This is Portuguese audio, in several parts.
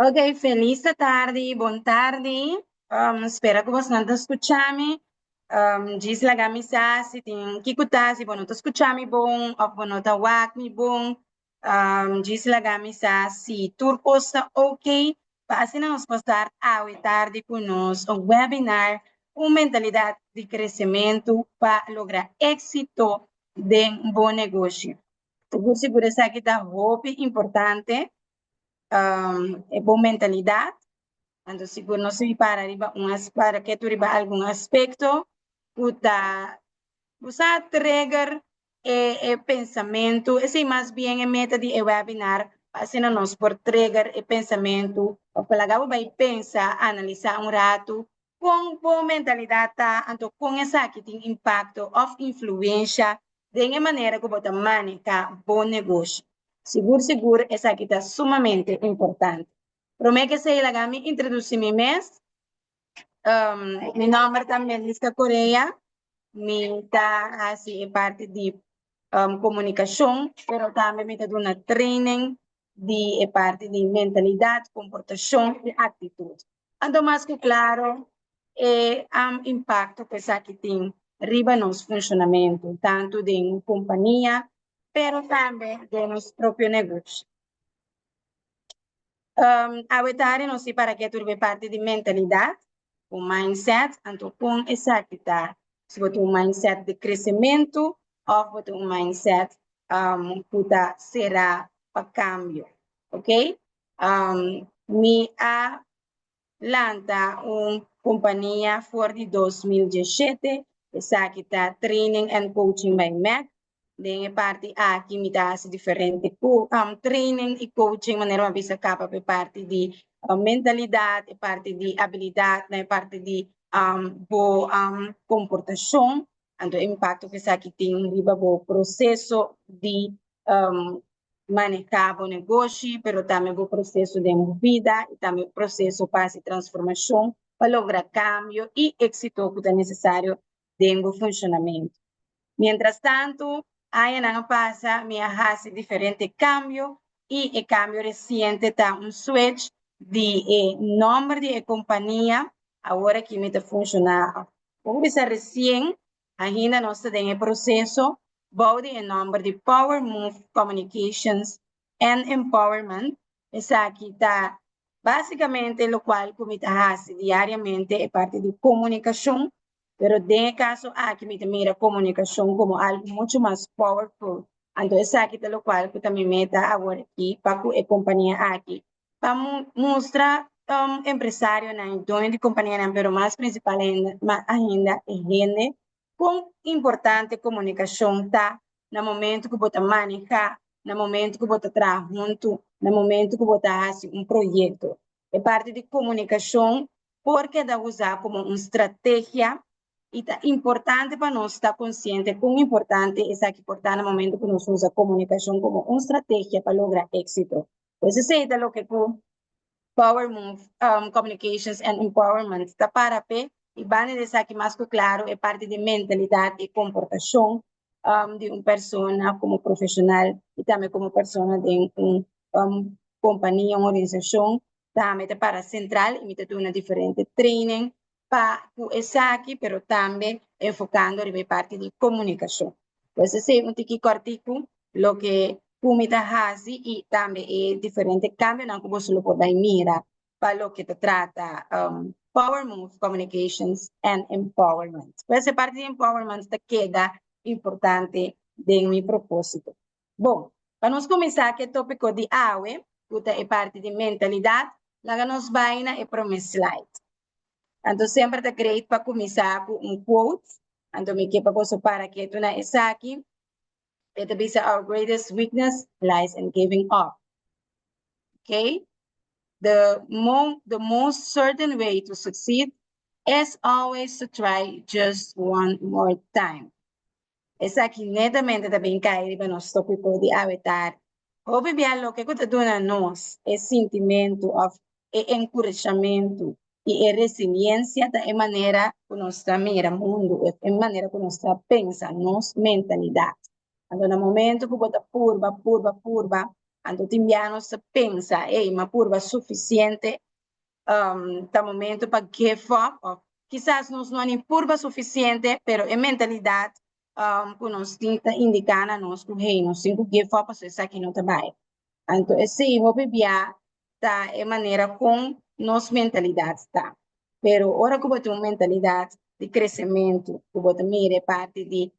Ok, feliz tarde, buon tarde. Espero que você não está escutando. Diz lá que se tem que escutar, se você não está escutando bom, ou você não está ouvindo bom. Diz lá que se tudo está ok, passe a nos postar a tarde conosco um webinar com mentalidade de crescimento para lograr êxito de um bom negócio. Seguro que está muito importante. É boa mentalidade. Então, seguro não se para riba para que tu riba algum aspecto, puta, usa trigger pensamento, esse mais bem é meta de webinar, assim nós por trigger pensamento, o colega vai pensar, analisar rato, com boa mentalidade, tá? Então, com essa que tem impacto of influência, de uma maneira que você maneja bom negócio. Seguro, essa aqui está sumamente importante. Prometo que sei lá, me introduzir-me mês. Mi nome também é Lista Coreia. Me está assim parte de comunicação, pero também me está dando training de parte de mentalidade, comportação e atitude. Então, mais que claro, impacto que essa que tem riba nos funcionamento, tanto de uma companhia, pero também de nosso próprio negócio. A vetare não se para que turbe parte de mentalidade, o mindset, então com essa que está, se você um mindset de crescimento, ou você um mindset puta será para cambio, ok? Me a lanta uma companhia for de 2017, essa que está Training and Coaching by MEC, de parte aqui me dá diferente training e coaching maneira uma vez capa por parte de mentalidade, parte de habilidade, né, parte de boa comportação, então impacto que isso aqui tem riba o processo de manejar o negócio, pero também o processo de vida e também o processo para a transformação para lograr cambio e êxito que é necessário dentro do funcionamento. Mientras tanto, hay en pasa, me hace diferente cambio y el cambio reciente está un switch de nombre de compañía, ahora que me está funcionando. Como dice recién, ainda no está en el proceso, voy el nombre de Power Move Communications and Empowerment, esa aquí está básicamente lo cual como hace diariamente es parte de comunicación. Pero de caso aquí me mira comunicación como algo mucho más powerful. Entonces aquí de lo cual que también meta ahora aquí para que compañía aquí para mostrar empresario na dono de compañía pero más principal más agenda es gente com importante comunicação tá no momento que você maneja no momento que você trabalha junto no momento que você faz projeto é parte de comunicação porque dá usar como uma estratégia e tá importante para nós estar consciente quão importante é aqui portar no momento que nós usa comunicação como uma estratégia para lograr êxito. Pues ese es lo que Power Move Communications and Empowerment está para P e van a decir que más que claro é parte de mentalidade e comportação de uma persona como profissional e também como persona de uma companhia, uma organização, também para central e me tem uma diferente training para essa aqui, pero também enfocando em parte de comunicação. Pues esse é um tiquito artigo, lo que comida hazi y también es diferente cambio en cómo se lo puede mirar para lo que te trata Power Move Communications and Empowerment. Pues esa parte de Empowerment te queda importante de mi propósito. Bom, para nos começar que tópico de AWE, que é parte de mentalidade, lá nos vai na promise slide. Então sempre te creio para começar com quote, então me quepa coisa para que tu na essa aqui. It is our greatest weakness lies in giving up. Okay? The most certain way to succeed is always to try just one more time. Esa aqui netamente também cai para nosso tópico de habitar. Obviamente, lo que está dando a nós é sentimento of encorajamento e resiliência da maneira que nós mira o mundo, é maneira que nós pensa, nossa mentalidade. Então, no momento que você purva, Anto timbiano se pensa, ma purba suficiente tá momento para give up. Ou, quizás nós não é purba suficiente, pero a mentalidade que nós tenta indicar a nós que hey, nós temos que give up, para isso aqui não trabalha. Então, esse eu bebia tá é maneira com nossa mentalidade tá. Pero ora que botar uma mentalidade de crescimento, que botar mira parte de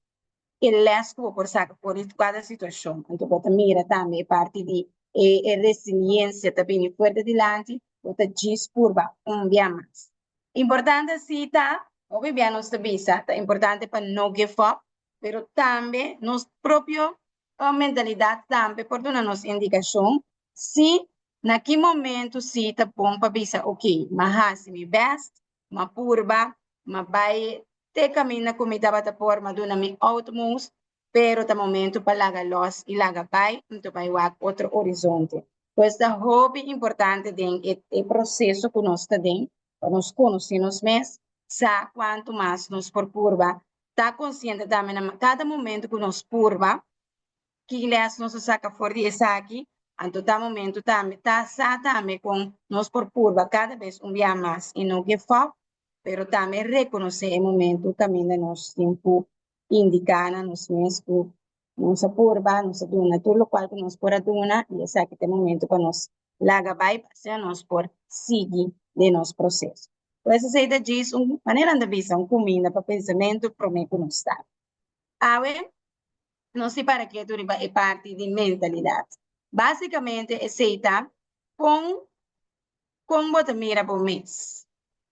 eles que por sacar por cada situação. Então, botar mira também parte de resiliência também forte adiante, botar dispurba dia mais. Importante sim tá, obviamente nós também tá importante para não give up, pero também nos próprio mentalidade também por dar nos indicação se naquele momento se tá bom para pensar, ok, mas me best, ma purba, ma vai te camina comida bata por maduna mi outmost, pero ta momento para laga los e laga vai, então vai wak outro horizonte. Pues da hobby importante den e processo que nós está den, para nós conhecermos mais, sa quanto mais nós por purba, tá consciente também na cada momento que nós purba, que les nos saca fora de essa aqui, anto tá momento também tá sa também com nós por purba cada vez dia mais e não give up, pero também reconhecer o momento também de nós tempo indicar nos mesmos nossa purba, nossa duna, tudo o qual que nós por aduna e essa aqui tem momento para nós laga vai para nós por seguir de nosso processo. Por essa saída diz maneira de visão comida para pensamento para mim que nós está. Awe, não sei para que tu é parte de mentalidade. Basicamente, aceita com você mira por mês.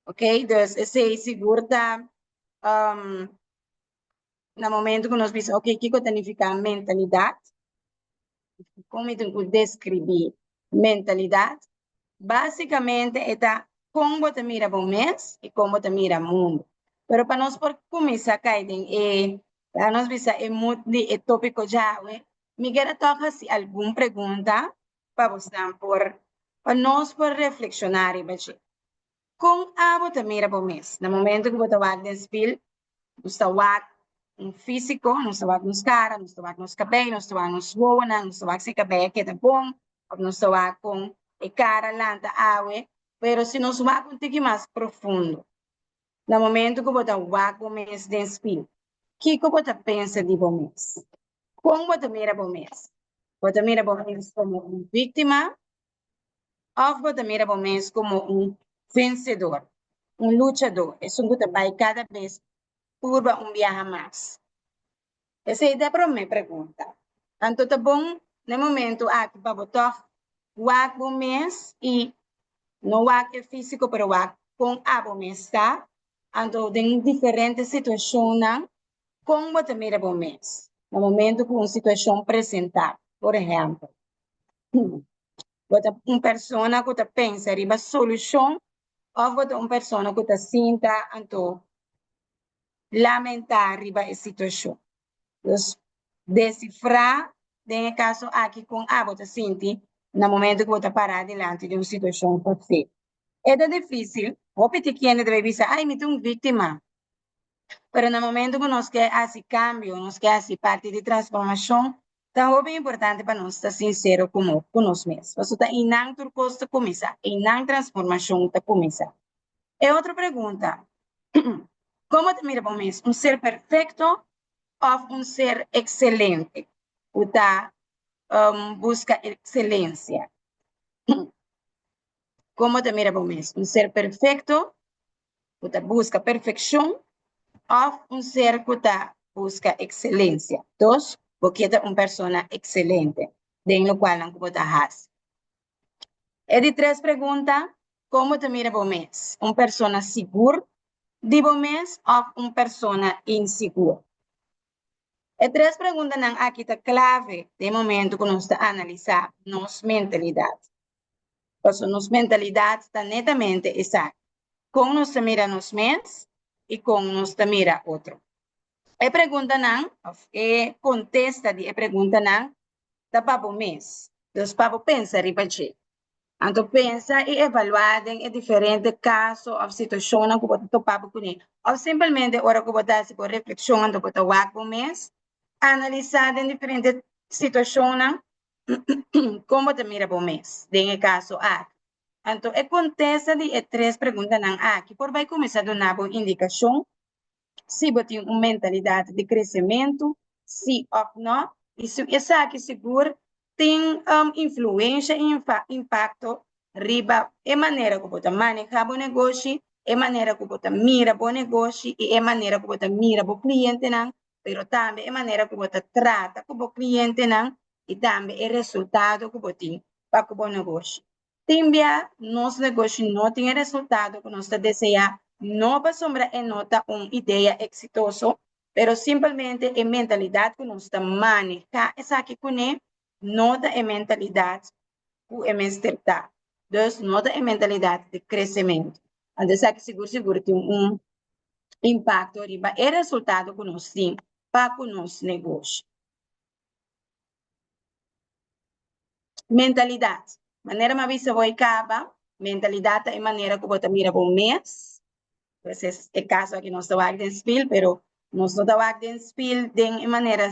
Ok? Então, esse segura no momento que nós pensamos, ok, o que significa mentalidade? Como eu descrevi mentalidade? Basicamente, é como você mira por mês e como você mira o mundo. Pero para nós por começar a cair para nós bisa é muito de tópico já, me quero tocar se alguma pergunta para você para nós por reflexionar e ver. Com a você mira por mês, no momento que você vai despil, você vai físico, você vai nos cara, você vai nos cabelos, você vai nos voana, você vai se cabelo que tá bom, você vai com a cara lanta awe, pero se nós vai um pouco mais profundo, no momento que você vai com mês despil, que você pensa de bom mês? Como você mira bom mês? Você mira bom mês como uma vítima ou você mira bom mês como vencedor, lutador? Isso que vai cada vez por viaje mais. Essa é a minha pergunta. Então, tá bom, no momento, aqui para botar o bom mês e não o físico, mas o com a bom mês, tá? Então, em diferentes situações, como você mira bom mês? No momento que uma situação apresentar, por exemplo, uma pessoa que pensa em uma solução, ou uma pessoa que sinta, então, lamentar a situação. Então, decifrar, em caso aqui com a você sente, no momento que você parar diante de uma situação pode ser. É difícil, ou pequeno deve dizer, ai, me tenho vítima. Pero no momento que nós quer esse cambio, nós quer essa parte de transformação, então é bem importante para nós estar sincero com nós mesmos. Você está em não turcosta começar, em não transformação está começar. É outra pergunta. Como te mira para mesmo? Um ser perfeito ou um ser excelente? O da busca excelência. Como te mira para mesmo? Um ser perfeito? O da busca perfeição? Ou um ser que busca excelência? Dos, porque é uma pessoa excelente, dentro do qual não pode hacer. É de três perguntas. Como te mira para mesmo? Uma pessoa segura de bom mês ou uma pessoa insegura? E três perguntas não aqui está clave de momento que nós está analisar nossa mentalidade. Então, nossa mentalidade está netamente exata. Como nós mira nos mês e como nós mira outro. E pergunta não, e contesta de pergunta não, está para o mês. Então, para pensar e repetir. Então, pensa e evaluar em diferentes casos ou situações que você topava com ele. Ou simplesmente, hora que você está reflexionando, você vai com o mês, analisar em diferentes situações, como te mira por mês, em caso A. Então, acontece de três perguntas não aqui, por vai começar a dar uma indicação se você tem uma mentalidade de crescimento, sim ou não, isso aqui seguro tem influência e impacto riba é maneira que você maneja o negócio, é maneira que você mira o negócio e é maneira que você mira o cliente não, pero também é maneira que você trata com o cliente não e também é resultado que você tem para o negócio. Também, nosso negócio não tem resultado que nós desejamos no para sombra en nota una idea exitosa, pero simplemente en mentalidad que nos maneja esa que pone nota en mentalidad que es está. Entonces, nota en mentalidad de crecimiento. Entonces, aquí seguro tiene un impacto arriba el resultado que nos tiene para con los negocios. Mentalidad. Manera más vista voy acaba. Mentalidad es manera que vos mira por mes. Pues es el caso aquí no está en spiel, pero no está en spiel de manera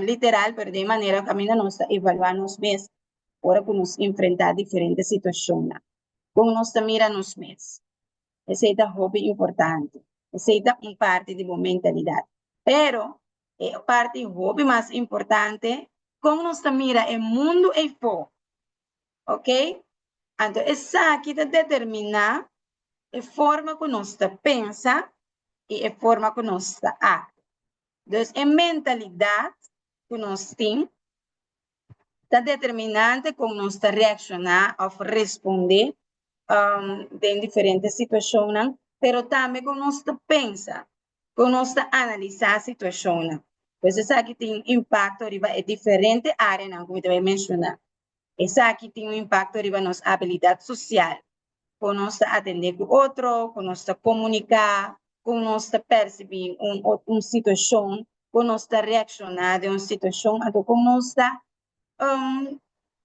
literal, pero de manera que nos evaluar nos mes, ahora que nos enfrentar a diferentes situaciones. Como nos mira nos mes. Ese es un hobby importante. Ese es una parte de la mentalidad. Pero, parte del hobby más importante, como nos mira el mundo y fo. ¿Ok? Entonces, esa aquí determina a forma que nós pensa e a forma que nós age. Então, a mentalidade que nós temos está determinante como nós reaccionar ou responder em diferentes situações, pero também como nós pensa, como nós analisar a situação. Pois isso aqui tem impacto em diferentes áreas, como eu vou mencionar. Isso aqui tem impacto em nossa habilidade social. Conosco atender com outro, conosco comunicar, conosco perceber uma situação, conosco reaccionar de uma situação, então conosco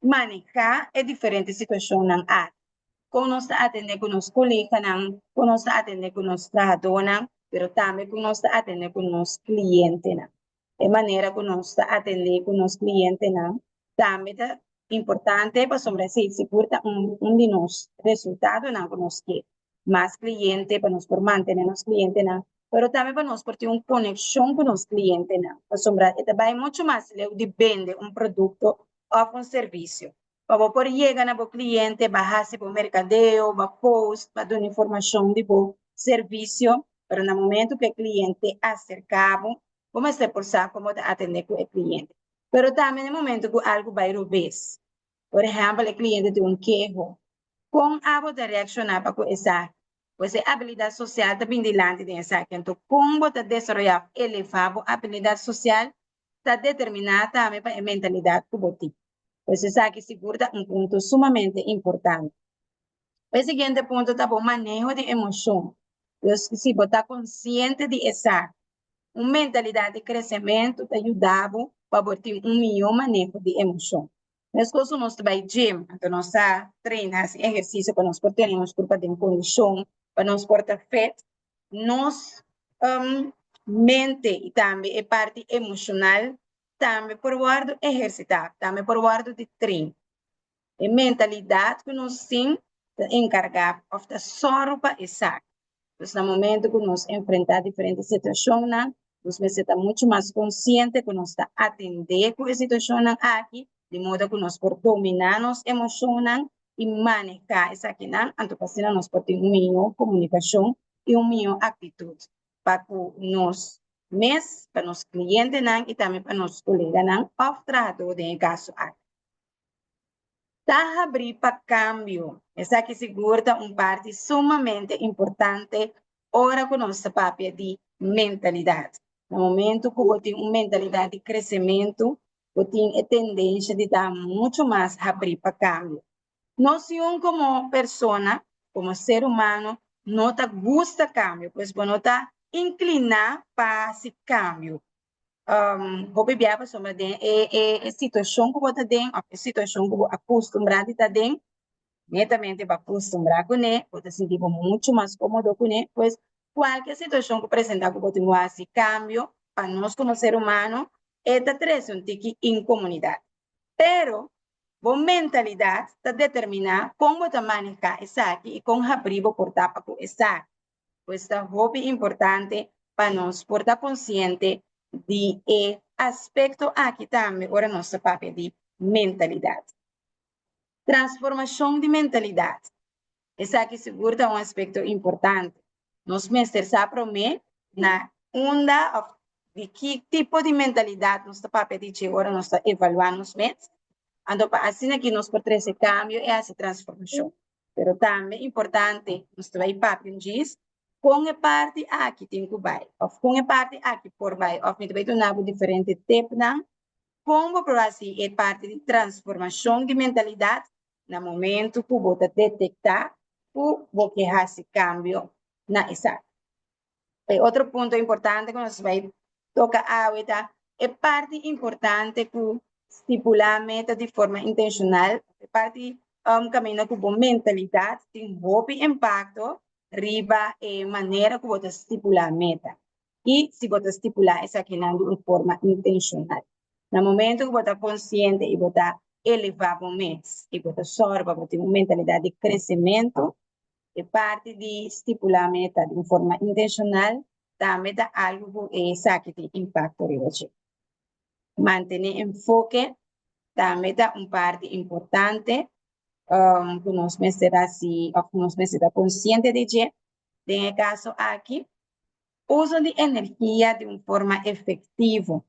manejar a diferente situação na área. Conosco atender com os colegas, conosco atender com os trabalhadores, mas também conosco atender com os clientes. De maneira que nós atender com os clientes, também importante para sobresair segura de nos resultados não nos que mais cliente para nos por manter nos clientes não, pero também para nós por ter uma conexão com os clientes não, para sombra vai muito mais leu de vender produto ou serviço. Para por chegar na cliente, baixar se para mercadeo, para post, para dar informação de serviço, pero no momento que o cliente acercava, vamos a esforçar como atender com o cliente. Pero também no momento que algo vai rubes. Por exemplo, o cliente tem quejo. Com a de reaccionar para essa, pues a habilidade social também delante de essa. Então, como você desenvolver elevar a habilidade social, está determinada também para a mentalidade que você tem. Pues essa aqui segura ponto sumamente importante. O seguinte ponto é o manejo de emoção. Então, se você está consciente de essa, uma mentalidade de crescimento te ajudava para ter melhor manejo de emoção. Mas quando nós vai gym, então nós treinamos exercício para nós ter uma curva de condição, para nós portar fit, nós mente e também a parte emocional, também por guardo exercitar, também por guardo de treino. A mentalidade que nós sim encargar de só para essa. Então, no momento que nós enfrentar diferentes situações, nós estamos muito mais conscientes que nós está atender com a situação aqui, de modo que nós podemos dominar as emoções e manejar essa aqui, então assim nós podemos ter uma melhor comunicação e uma melhor atitude para nós mesmos, para os clientes e também para os colegas ou trabalhadores em caso aqui. Está abrir para cambio. Essa aqui segura uma parte sumamente importante ora com nossa papel de mentalidade. No momento que você tem uma mentalidade de crescimento, você tem a tendência de dar muito mais abrir para cambio. Nós, como pessoa, como ser humano, não está gusta cambio, pois não está inclinado para esse cambio. Hobi biaba sobre den situação que você tem, a situação que você acostumado a ter, netamente para acostumbrar com ele, você sentir muito mais cômodo com ele, pois qualquer situação que apresentar que você não hace cambio, para nós como ser humano, esta traz tique incomunidade. Pero, Boa mentalidade está determinar como você maneja essa aqui e como abrir o portar com essa. Pues é muito importante para nós por estar consciente de aspecto aqui também, agora nossa papel de mentalidade. Transformação de mentalidade. Essa aqui segura um aspecto importante. Nós mestres sabemos na onda de que tipo de mentalidade nós está papel de agora nós está evaluando os mestres. Então, assim que nós por esse cambio é essa transformação. Pero também importante, nós vai papel diz, com a parte aqui tem que vai, ou com a parte aqui por vai, ou me vai tornar diferente tempo, não? Como por assim é parte de transformação de mentalidade, no momento que você detectar o que esse cambio na essa. Outro ponto importante que nós vai tocar ahorita é parte importante que estipular meta de forma intencional, é parte caminho com boa mentalidade tem um bom impacto riba maneira que você estipular meta. E se você estipular essa aqui de forma intencional. No momento que você está consciente e você elevar o mês, e você sorba, você tem uma mentalidade de crescimento, é parte de estipular meta de forma intencional, também dá algo que tem impacto hoje. Manter enfoque também dá parte importante, que nós será assim, que nós será consciente de que, no caso aqui, uso de energia de uma forma efetiva.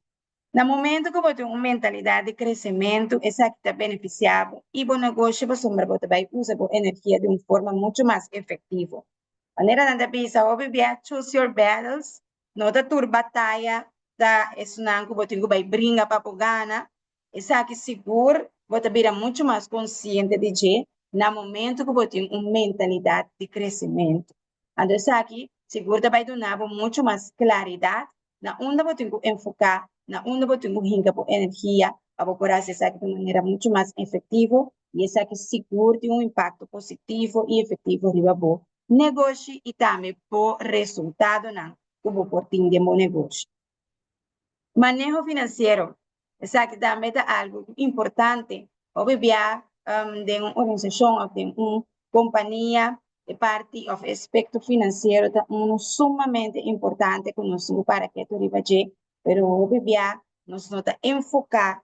No momento que você tem uma mentalidade de crescimento, essa que está beneficiado e o negócio você vai usar a energia de uma forma muito mais efetiva. Maneira de pensar, obviamente, choose your battles, não da tua batalha, da esunang que você vai brincar para ganhar, essa que seguro, você vira muito mais consciente de que, no momento que você tem uma mentalidade de crescimento. Então, essa aqui, seguro, vai dar muito mais claridade, na onde você tem que enfocar, na onde você tem que rincar por energia, para poder fazer essa de maneira muito mais efetiva, e essa que seguro tem um impacto positivo e efetivo riba boa negócio e também por resultado não, como por de um negócio. Manejo financeiro, essa que também é algo importante, obviamente, de uma organização ou de uma companhia, de parte do aspecto financeiro é sumamente importante conosco para que tu ribaje, pero obviamente nós não está enfocar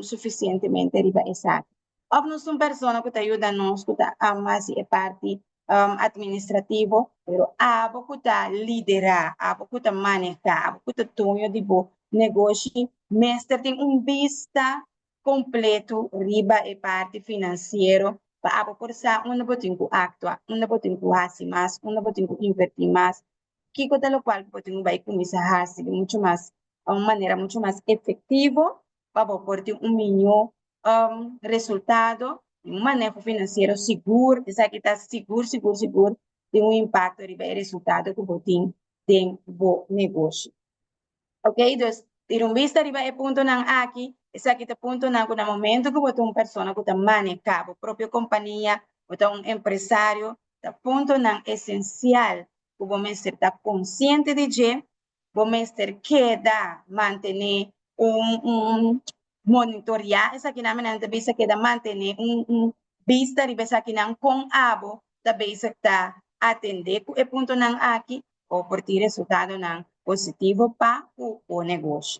suficientemente riba essa. Ou nós somos pessoas que te ajudam nós que tá mais é parte administrativo, pero abo que tá liderar, abo que tá manejar, abo que tá tonho de bo negócio, mestre tem vista completo riba e parte financeiro para abo por sa onde botin ku actuar, onde botin ku hasi mais, onde botin ku invertir mais, que coisa lo qual botin vai começar a hasi de muito mais, uma maneira muito mais efetiva para por ter melhor resultado, um manejo financeiro seguro, isso aqui está seguro, tem um impacto de resultado que botin tem bom negócio. Ok, então, ter vista de é ponto não aqui, esse aqui é ponto não, no momento que você uma pessoa que está manejando a própria companhia, você um empresário, tá ponto não essencial, que você está consciente de que você quer manter monitorear essa aqui na minha vista queda manter vista de essa aqui não com abo da vez está atender o ponto não aqui ou por ter resultado não positivo para o negócio.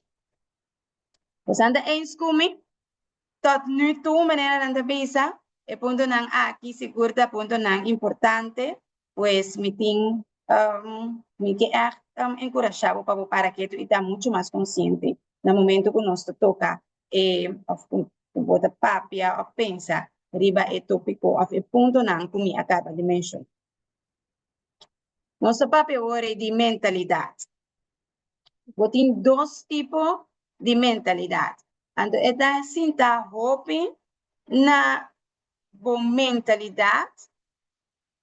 Você anda em escume, tot nu toe maneira anda visa, e ponto não aqui seguro ponto não importante, pues me tem me que encorajado para que tu está muito mais consciente no momento que nós toca bota papia ou pensa riba e tópico of e ponto não que me acaba de mencionar. Nosso papel agora é de mentalidade. Tem dois tipos de mentalidade. Então, esta sinta hope na boa mentalidade,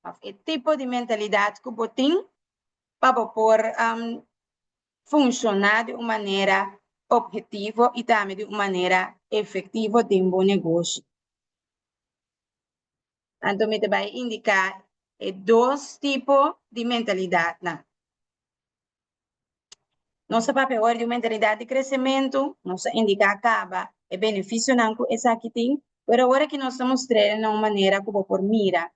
o tipo de mentalidade que você tem para poder funcionar de uma maneira objetiva e também de uma maneira efetiva de um bom negócio. Então, me vai indicar dois tipos de mentalidade. Nosso papel agora de mentalidade de crescimento, nossa indica acaba benefício não essa aqui tem, Pero agora que nós estamos treinando uma maneira como por mira,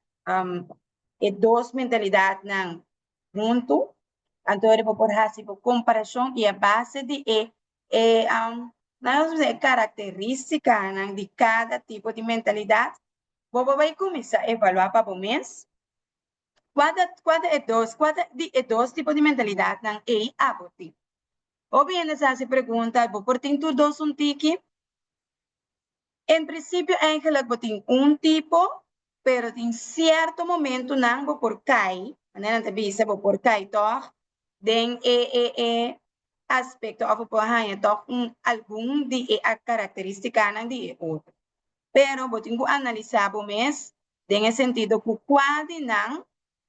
é duas mentalidades não junto, então ele por fazer por comparação e a base de nós é característica não, de cada tipo de mentalidade. Você vai começar a evaluar para o mês. Qual é dois tipos de mentalidade não é aboti. Ou bem, essa se pergunta, vou por tem tudo dois um tique. Em princípio, eigenlijk botin um tipo, pero em certo momento não vou por cai, né? Não bisa vou por cai toch, den aspecto of por hanha toch algum de a característica não de outro. Pero botin go analisar o mês, den sentido que quase não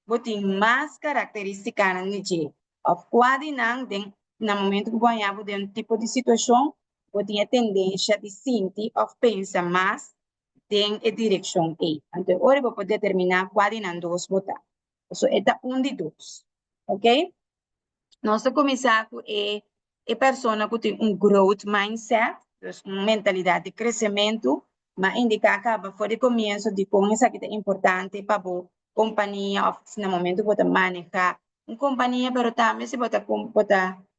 botin mais característica não de of quase não den no momento que ganhava de tipo de situação eu tinha tendência de sentir ou pensar mais em direção A. Então, agora eu vou poder determinar qual de dois votar. Isso é de dois. Ok? Nós vamos começar com a pessoa que tem growth mindset, uma mentalidade de crescimento, mas indica acaba fora de começo de como isso aqui é importante para a companhia, ou no momento que você maneja uma companhia, mas também se você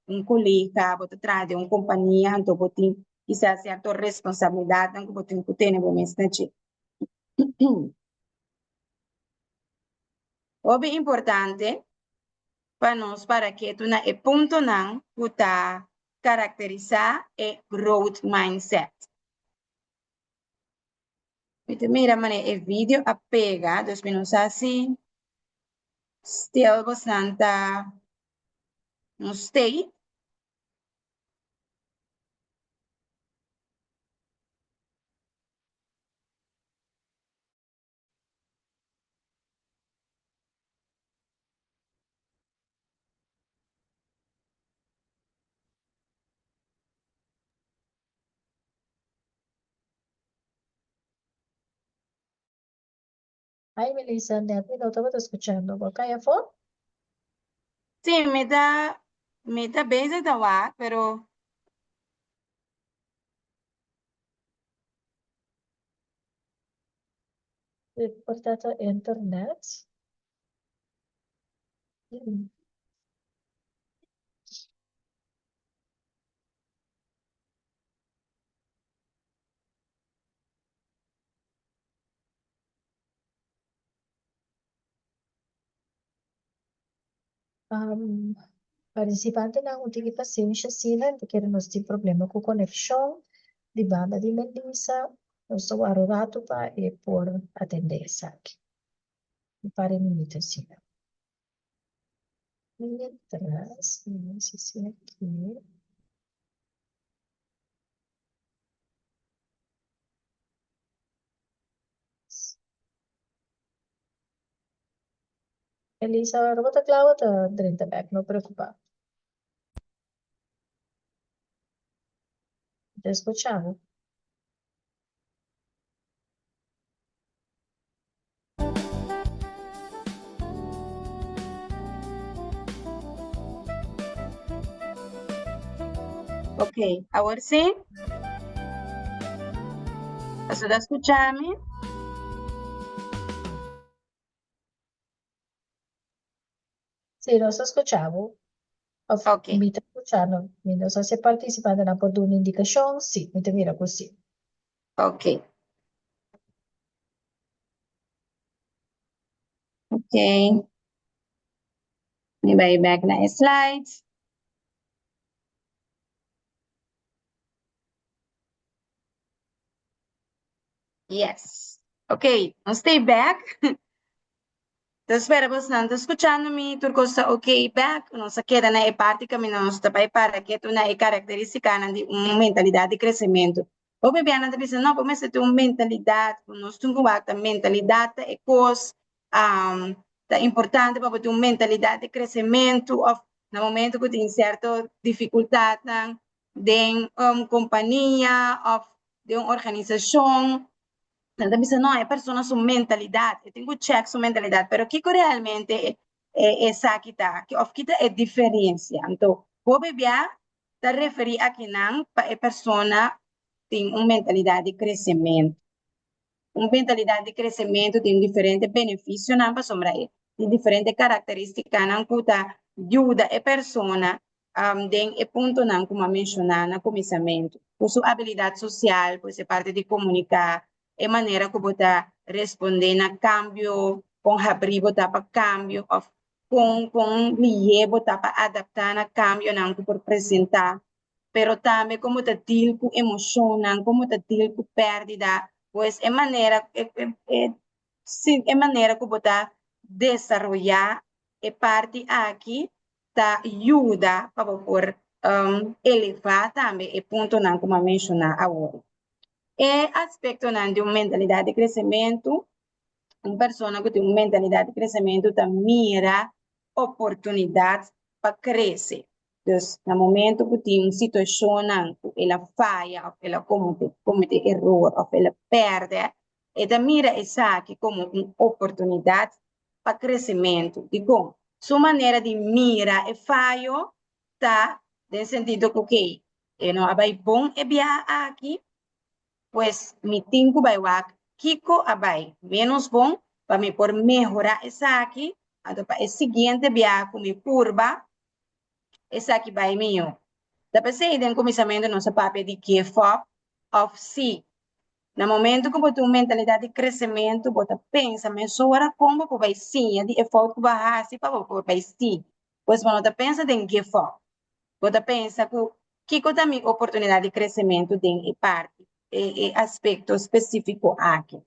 um colega, você traz uma companhia, então você tem quizás certa responsabilidade que você tem que ter no momento. O bem importante para nós, para que tu na e ponto não puta caracterizar e growth mindset. Então, mira, mane e vídeo a pega, 2 minutos assim, still bastante, não stay. Ay, Melissa, Natalie, no estaba escuchando. ¿Por qué fue? Sim, me dá bem da wa, pero Portato internet. Participante na última paciência, sila, porque nós temos problema com conexão de banda de Melissa. Eu sou rato para por atender essa aqui. Para minuto, sila. Mientras, não sei se aqui. Elisa, agora vou clava tá 30 back, não preocupa. Te escuchava. ok, agora sim, você está escutando? Sì, non sto scocciavo. Ok, Mi sta scocciando, quindi non so se partecipante ha dato un'indicazione, sì, mi mira così. ok, ok, me vai back na slides. Yes. Ok, não stay back. Então, espera bastante escuchando-me, tu costa ok back, não se queda na parte que não está para que tu na característica de uma mentalidade de crescimento. O bebê anda dizendo, não, começa a ter uma mentalidade, nós temos que mentalidade é coisa importante para ter uma mentalidade de crescimento, ou no momento que tem certa dificuldade de uma companhia, ou de uma organização, então, dice, no, hay personas su mentalidad, yo tengo check su mentalidad, pero ¿qué realmente es aquí? Que ofquita es diferencia. Entonces, vos bebé te referí a que no, persona tiene una mentalidad de crecimiento. uma mentalidade de crescimento tem diferente benefício não para sombra aí, tem diferente característica não que ajuda a pessoa tem e ponto não como mencionar no começamento, por sua habilidade social, por ser parte de comunicar, a maneira como está responder na cambio, com abrir botar para cambio, com lier botar para adaptar na cambio não por apresentar, pero também como está deal com emoção, não como está deal com pérdida, pues é maneira que botar desenvolver e parte aqui tá ajuda para por elevar também e ponto não como mencionar agora. É aspecto não de uma mentalidade de crescimento, uma pessoa que tem uma mentalidade de crescimento também mira oportunidades para crescer. Então, no momento que tem uma situação que ela falha, ou ela comete erro, ou ela perde, ela mira isso aqui como uma oportunidade para crescimento. E com sua maneira de mirar e falho, está no sentido que, ok, eu não vai bom e bem aqui, pues mi tiempo vai wak kiko abai menos bom para me por mejorar essa aqui, então para o seguinte via com mi curva, essa aqui vai minho. Da pensei no começamento nosso papel de give up of see. No momento que você tem uma mentalidade de crescimento, você pensa, mas agora como você vai sim, de effort que vai fazer para você vai sim. Pois quando você pensa em give up, você pensa que também oportunidade de crescimento tem e parte, e aspecto específico aqui.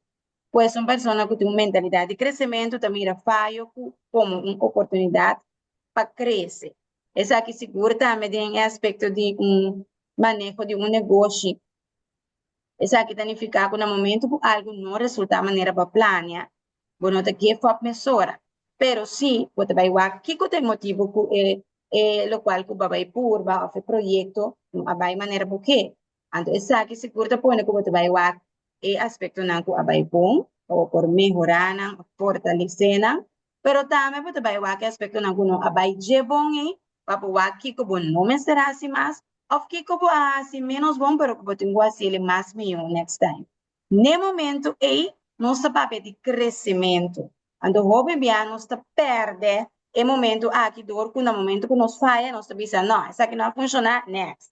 Pois uma pessoa que tem uma mentalidade de crescimento também falha como uma oportunidade para crescer. Essa aqui segura também tem aspecto de um manejo de um negócio. Essa aqui significa que no momento que algo não resulta da maneira para planear, você não tem que mesura. Pero sim, você vai ver que tem motivo que lo qual que vai por va o projeto, vai maneira porque. Então, essa aqui segura põe que você vai ver aspecto não que vai bom, ou por melhorar, fortalecer, pero também você vai ver que aspecto não que não vai de bom, para ver que não me será assim mais, of que como assim menos bom, pero que tenho assim ele mais melhor next time. No momento aí, nosso papel de crescimento. Então, o bebê nos perde o momento aqui dor, no momento que nos falha, nós pensamos, não, isso aqui não vai funcionar, next.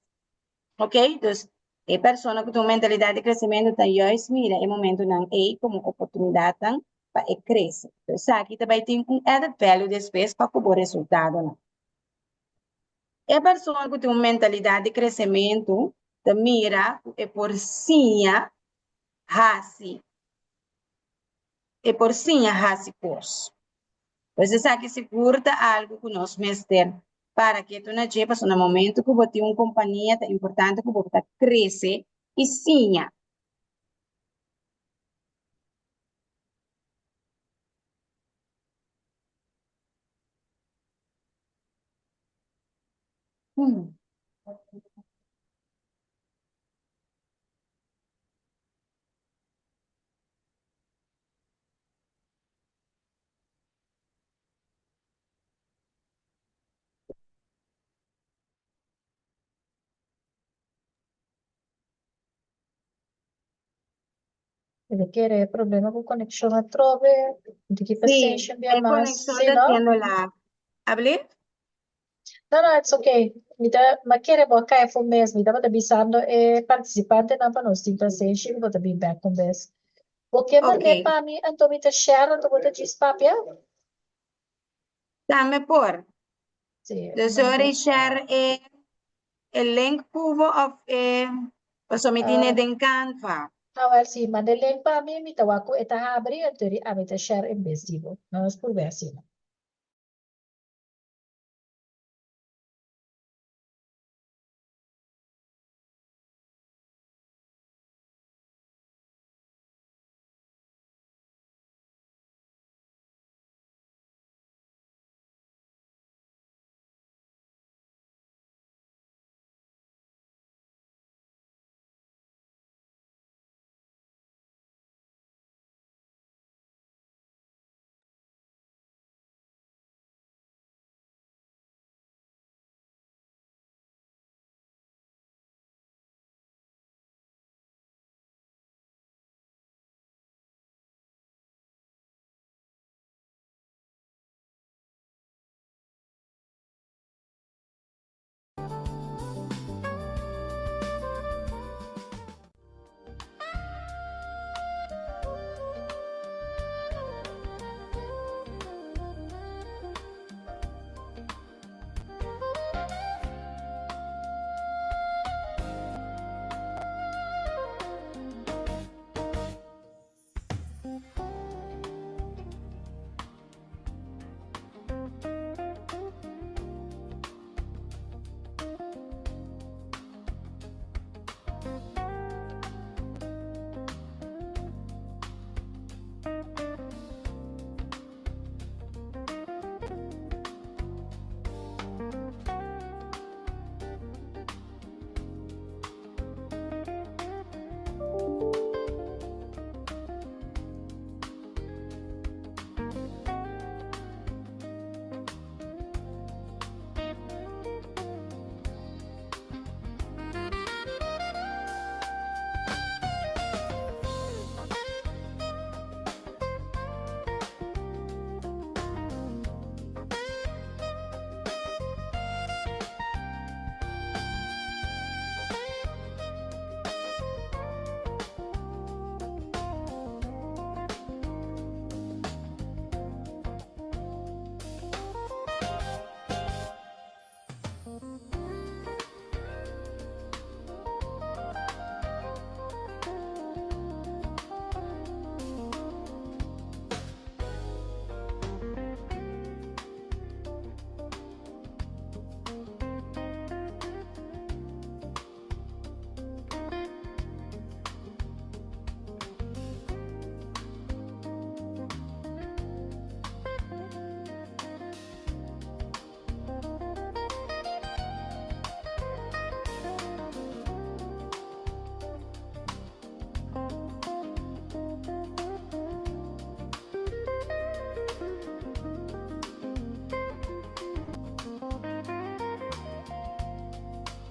Ok? Então, a pessoa que tem mentalidade de crescimento, tá aí, mira, o momento não é como oportunidade para crescer. Então, isso aqui também tem um added value depois para o resultado, não? A pessoa que tem uma mentalidade de crescimento, da mira, é por sinha, raci, é por sinha, raci, curso. Você sabe que se curta algo que nós mestre para que tu não chegue no momento que você tem uma companhia é importante que você cresce e sinha. Hum. Ele quer problema com conexão a trove, de que Sí, paciência bem es mais, conexión sim, de não? haciendo la. ¿Hablé? Não, não, it's okay. Mas quer boa cai foi mesmo, me estava avisando participante não para nós, tem paciência, vou te bem back com this. Porque Ok. mandei para mim, então me share, então vou te dizer papel. Dame por. Sim, Yo mandei. soy share el link puvo of o sometine Ah, den Canva. Awal si mandei para mim, me tawa ko eta abri, então a te share em vez de nós por ver assim.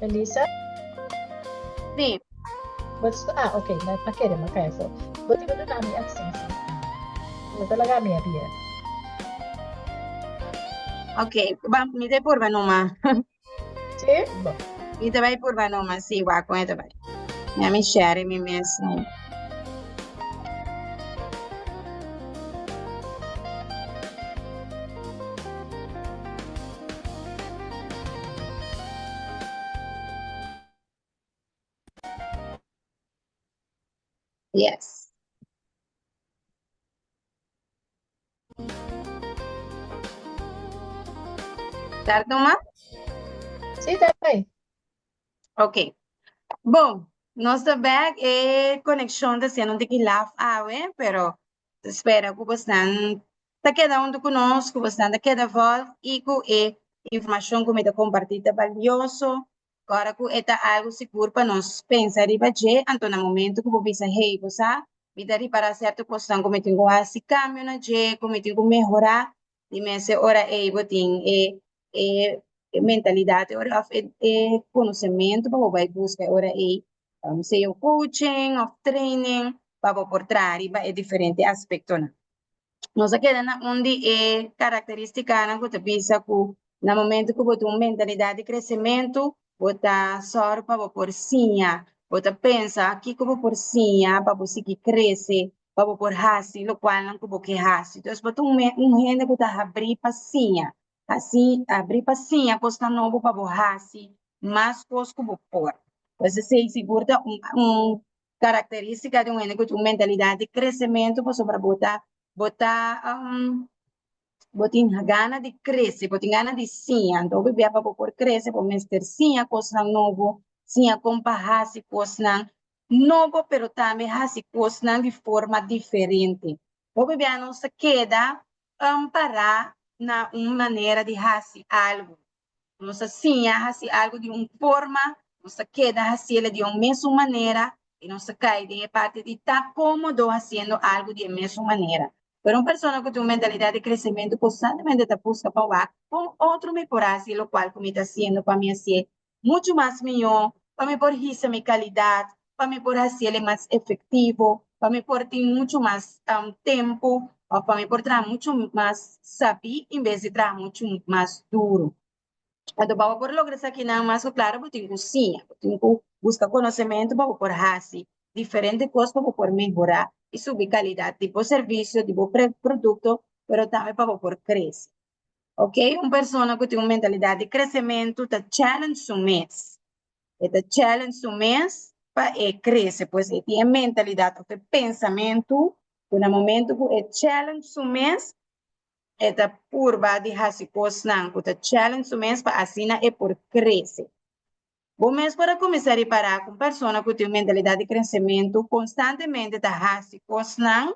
Elisa? Sim, Okay. Nakikinig makaya. Buti ko na namin access. Wala talaga kami abia. ok. Me dê por numa. Sí? Bo. Me dê vai por numa, sim, vai com ele vai. Me share me mesmo. Yes. Certo, ma? Sí, também. Ok. Bom, nossa bag é conexão da cena de que lá pero espera que você tá cada um conosco, você tá cada volta e que é informação que me dá compartilhada valioso, agora que é algo seguro para nós pensar e fazer, então no momento que você pensa, hey, você me dá para certa questão como tenho esse câmbio na je, como tenho melhorar, e me essa hora é botin mentalidade, ora conhecimento para vai buscar ora seja o coaching ou training para por trás é diferente aspecto na nós aqui na onde é característica na que tu pensa que no momento que você uma mentalidade de crescimento você só para por sinha você pensa aqui como por sinha para você que cresce para por hasi lo qual não como que hasi então você gente que está abrir para sinha assim abrir para sinha custa novo para por hasi mas coisa como por você se segura característica de um gente com uma mentalidade de crescimento para sobre botar botin gana de crescer, botin gana de sim, então bebê para por crescer, por mestre sim a coisa novo, sim a comparar se coisa novo, pero também hasi coisa de forma diferente. O bebê não se queda parar na uma maneira de hasi algo. Não se sim hasi algo de uma forma, não se queda hasi ele de uma mesma maneira e não se cai de parte de estar cómodo fazendo algo de mesma maneira. Pero uma pessoa que tem uma mentalidade de crescimento constantemente está busca para com outro me por assim, o qual como está haciendo para mim ser muito mais melhor, para me por riscar minha qualidade, para me por assim ele mais efetivo, para me por ter muito mais tempo, ou para me por trazer muito mais saber, em vez de trazer muito mais duro. Quando vamos por lograr isso aqui, não, mas claro, eu tenho sim, eu tenho que buscar conhecimento para por assim, diferente coisas para por melhorar e subir qualidade, tipo serviço, tipo produto, mas também para por crescer. Ok? Uma pessoa que tem uma mentalidade de crescimento, está challenge o mês. Está challenge o mês para crescer, pois tem mentalidade, tem pensamento, no momento que é challenge o mês, eta purba di hasikos nang kuta challenge sumes pa asina e por crece. Bom mês para começar a parar com pessoa que tem mentalidade de crescimento constantemente da hasikos nang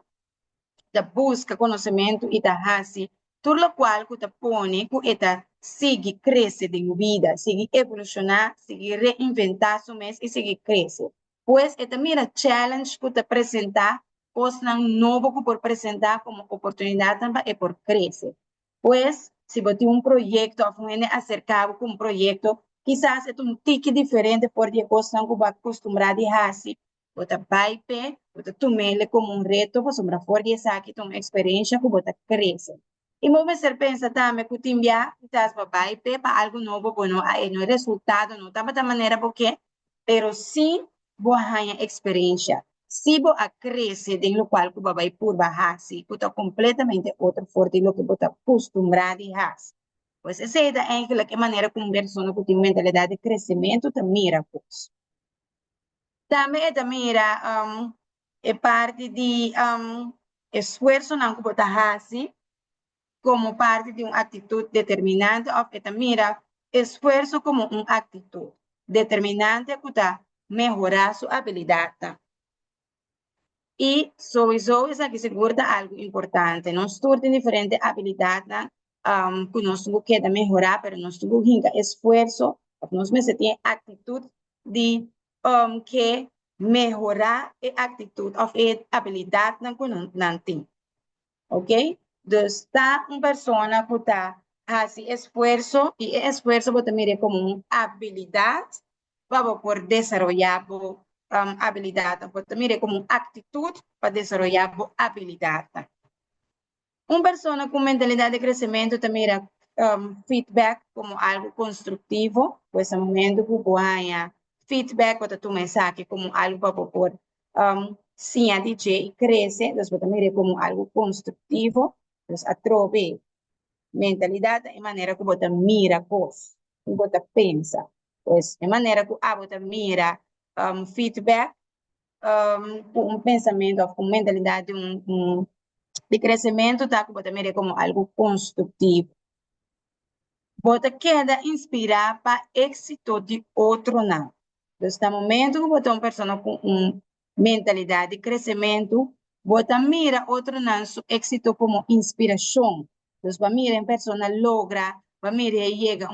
da busca conhecimento e da hasi tudo o qual que ta pone que eta sigue cresce de vida, sigue evolucionar, sigue reinventar sumes e sigue cresce. Pois eta mira challenge que ta apresentar coisa novo que por apresentar como oportunidade também é por crescer. Pois, se você tem um projeto, a gente acercado com um projeto, quizás é um tique diferente por de coisa que vai acostumar de hasi, bota baipe, bota tumele como um reto, para sombra fora essa aqui, uma experiência que bota cresce. E vamos ser pensa também que timbia, quizás para baipe, para algo novo, bueno, aí no resultado, não tá da maneira porque, pero sim, boa experiência. Se você cresce de lo qual que vai por baixar, se você completamente outro forte do que você acostumado a fazer. Pois essa é a maneira como pessoa que tem mentalidade de crescimento também mira coisas. Também mira é parte de esforço não que você faz, como parte de uma atitude determinante, ou mira esforço como uma atitude determinante para melhorar sua habilidade. E sowieso is aqui segura algo importante. Nós todos temos diferentes habilidades que nós temos que melhorar, mas nós temos que esforço, nós temos atitude de que melhorar a atitude ou a habilidade que nós temos. Ok? Então, está uma pessoa que está fazendo esforço, e esforço você mira como uma habilidade, vamos por desarrollar habilidad, pues mire como actitud para desarrollar habilidad. Una persona con mentalidad de crecimiento te mira feedback como algo constructivo, pues al momento que vaya feedback o tu mensaje como algo para poder si a DJ y crece, entonces te mire como algo constructivo, entonces atrove mentalidad de manera que você mira cosas, que você pensa, pues de manera que você mira feedback, um pensamento, com mentalidade de crescimento, tá? Que você mira como algo construtivo. Você queda inspirar para êxito de outro não. Então, no momento que você é uma pessoa com mentalidade de crescimento, você mira outro não, seu êxito como inspiração. Então, para mira, a pessoa logra, para mira, chega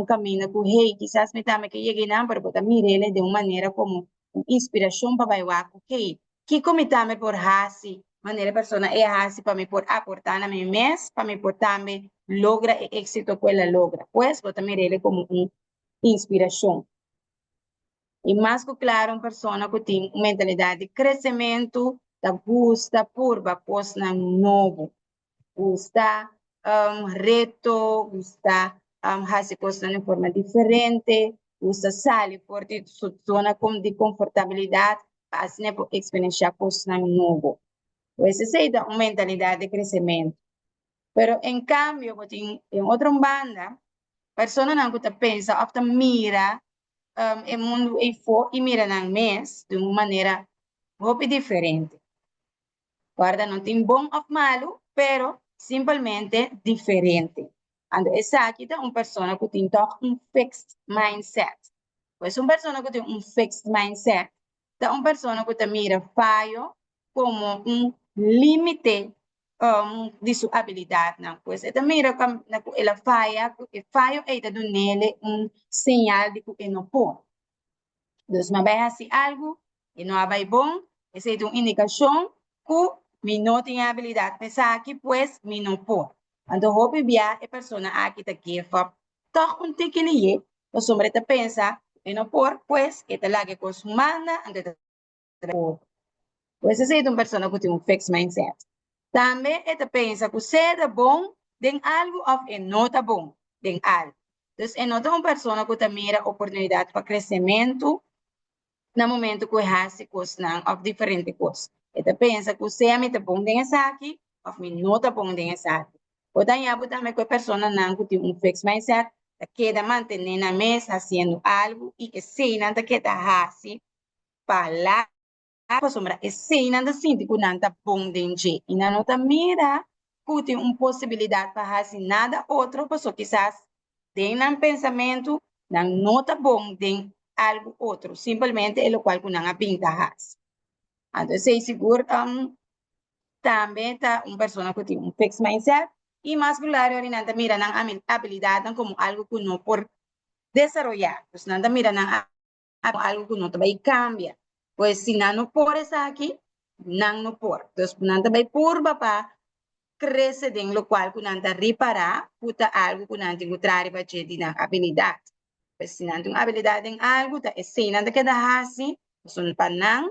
caminho que, hey, quizás me também que chegue não, mas você mira ele de uma maneira como inspiração para vai ok, que como também por hasi, maneira pessoa é hasi para me por aportar na minha mês, para me por também logra el éxito que ela logra. Pues, vos también ele como una inspiración. Y más que claro, una persona que tiene una mentalidad de crecimiento, da gusta por cosas nuevas, gusta reto, gusta hacer cosas de forma diferente, gusta salir por su zona de confortabilidad, así para experienciar cosas nuevas. Pues esa es una mentalidad de crecimiento. Pero en cambio, en otra banda, persona não que pensa, opta mira o mundo e for e mira na mês de uma maneira muito diferente. Guarda, não tem bom ou malo, pero simplesmente diferente. Ando essa aqui é uma pessoa que tem um fixed mindset. Pois uma pessoa que tem um fixed mindset, é uma pessoa que mira falho como um limite de sua habilidade, não? Pois ela mira como ela falha, porque falho é dando nele sinal de que não pode. Então, se vai fazer algo e não vai bom, essa é uma indicação que me não tem habilidade pensar aqui, pois me não pode. Então, hobby via a pessoa aqui tá aqui, toch um tique ali, o sobre te pensa, e não pode, pois, que te lá que com humana, ante te pode. Pois essa é uma pessoa que tem um fixed mindset. Também ele pensa que se é bom, tem algo ou é não tá bom, tem algo. Então, é não uma pessoa que mira oportunidade para crescimento, no momento que hace coisas of diferente coisas. Ita pensa que você me tá bom dentro aqui, of me não tá bom dentro aqui. O daí a também que a pessoa não que tem fixed mindset, queda manter na mesa fazendo algo e que se não tá queda assim, para a sombra e se não tá sentindo que não tá bom dentro e não tá mira que tem uma possibilidade para fazer nada outro, pessoa quizás tem um pensamento não tá bom dentro algo outro, simplesmente é o qual com uma ventajas. Então, se seguro, também tá uma pessoa que tem um fixed mindset e mais claro, ele não mira na habilidade como algo que não por desarrollar, pues não mira na algo que não vai cambiar. Pues se não por estar aqui, não por. Então, não vai por para crescer em lo qual que não reparar, puta algo que não tem que trazer para ter na habilidade. Pues se não tem habilidade em algo, tá se não queda assim, son panang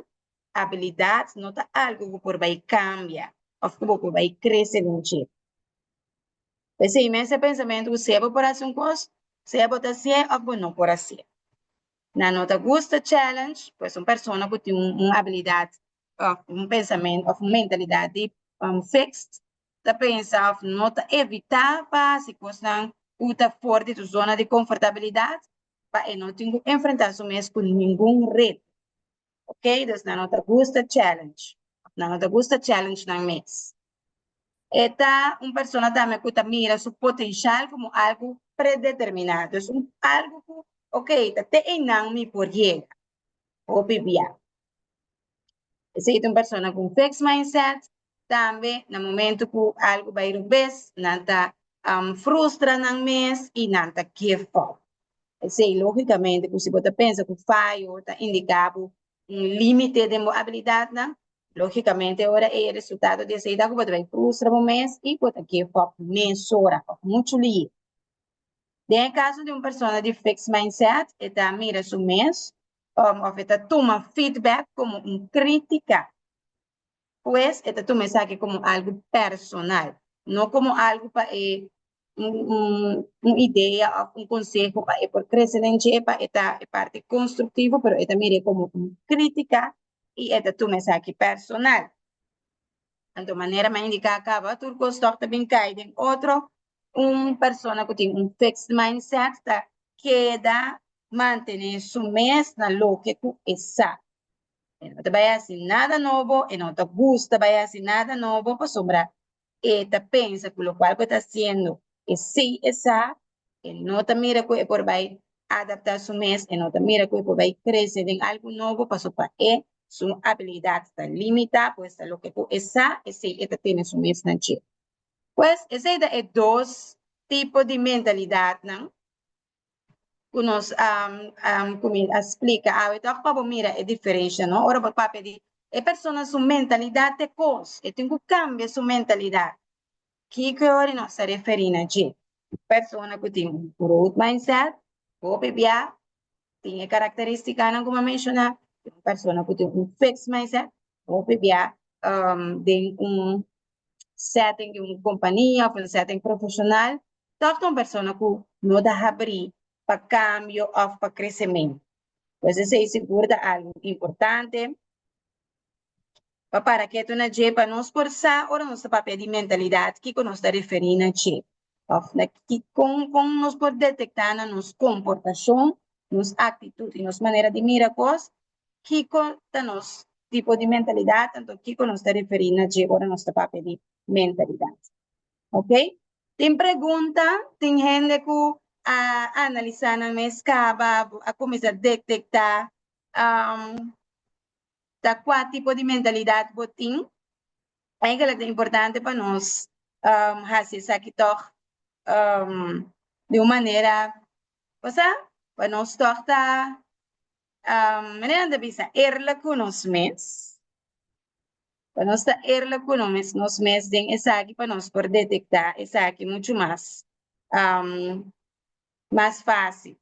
habilidade não tá algo que por vai cambiar, ou que por vai crescer no jeito. Pues se imenso pensamento que se é por fazer um coisa, se é por fazer ou não por fazer. Na nota gusta challenge, pues uma pessoa que tem uma habilidade, um pensamento, uma mentalidade fixed, tá pensa, nota evitar para se coisa uta forte da zona de confortabilidade, para não ter que enfrentar isso mesmo com nenhum reto. Ok? Então, na nota gusta challenge. Na nota gusta challenge na mês. Esta uma pessoa também que mira seu potencial como algo predeterminado, é algo que ok, te enang mi por llegar o vivir. Se é uma pessoa com fixed mindset, também no momento que algo vai ir bem, não está frustra no mês e não está give up. Se logicamente, se você pensa que falho está indicado limite de habilidade, né? Logicamente, agora é o resultado de essa idade que você vai frustrar no mês e você give up mês, hora, muito livre. En caso de uma pessoa de fixed mindset, ela mira su mês, ou ela toma feedback como crítica. Pues, ela toma isso aqui como algo personal, não como algo para uma ideia, conselho para por crescente, para esta parte construtiva, pero esta mire como crítica e esta toma isso aqui personal. Então, maneira mais indicar acaba, tu gostou também cai em outro, pessoa que tem fixed mindset, tá? Queda manter su mês na lo que tu está. Não te vai assim nada novo, e não te gusta, vai assim nada novo, para sombra. E te pensa que o qual que está haciendo é sim, essa, e não te mira que por vai adaptar su mês, e não te mira que por vai crescer em algo novo, para sombra. E su habilidad está limitada, pues a lo que tú está, ese tiene su mês na chip. Pues, esse é dois tipos de mentalidade, não? Que nos explica, então, para mira, é diferente, não? Ora, para pedir, é pessoa sua mentalidade é coisa, e tem que cambiar sua mentalidade. Que ora nós se referindo a gente? Pessoa que tem growth mindset, ou bebia, tem característica, não como mencionar, pessoa que tem fixed mindset, ou bebia, tem setting de uma companhia, um setting profissional, então, uma pessoa que não dá abrir para cambio ou para crescimento. Pues esse é seguro algo importante para que tu na para nos esforçar ou nossa papel de mentalidade que nós está referindo a che. Que com nos por detectar na nos comportação, nos atitude, nos maneira de mirar coisas, que com nos tipo de mentalidade, tanto que nós está referindo a che ou nosso papel de mentalidade. Ok? Tem pergunta, tem gente que analisar na mescaba, a começar a detectar qual tipo de mentalidade você tem. É importante para nós fazer isso aqui de uma maneira, para nós tortar, maneira de pensar, erla com nós mesmos. Para nós estar erla com nós mesmos, tem essa aqui para nós poder detectar, essa aqui muito mais fácil.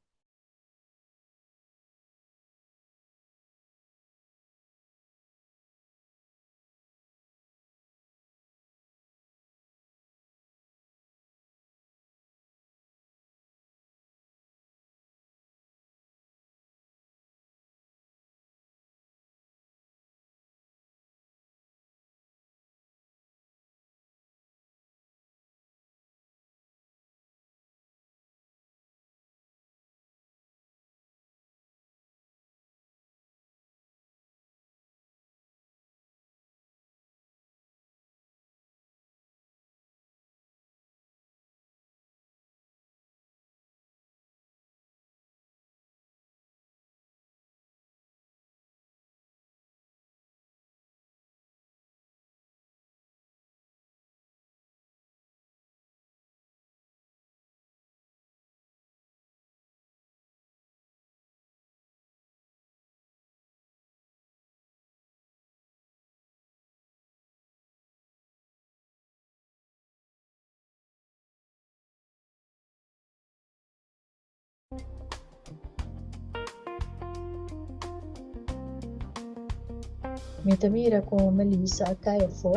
Mira com Melissa KFO.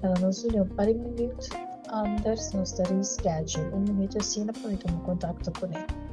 Ela nos deu para minuto antes nós dar schedule. Minuto assim na para tomar contato com ele.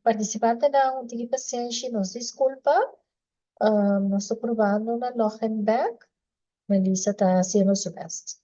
Participante não tive paciência, nos desculpa. Nós estou provando na Lochenberg. Melissa está sendo o best.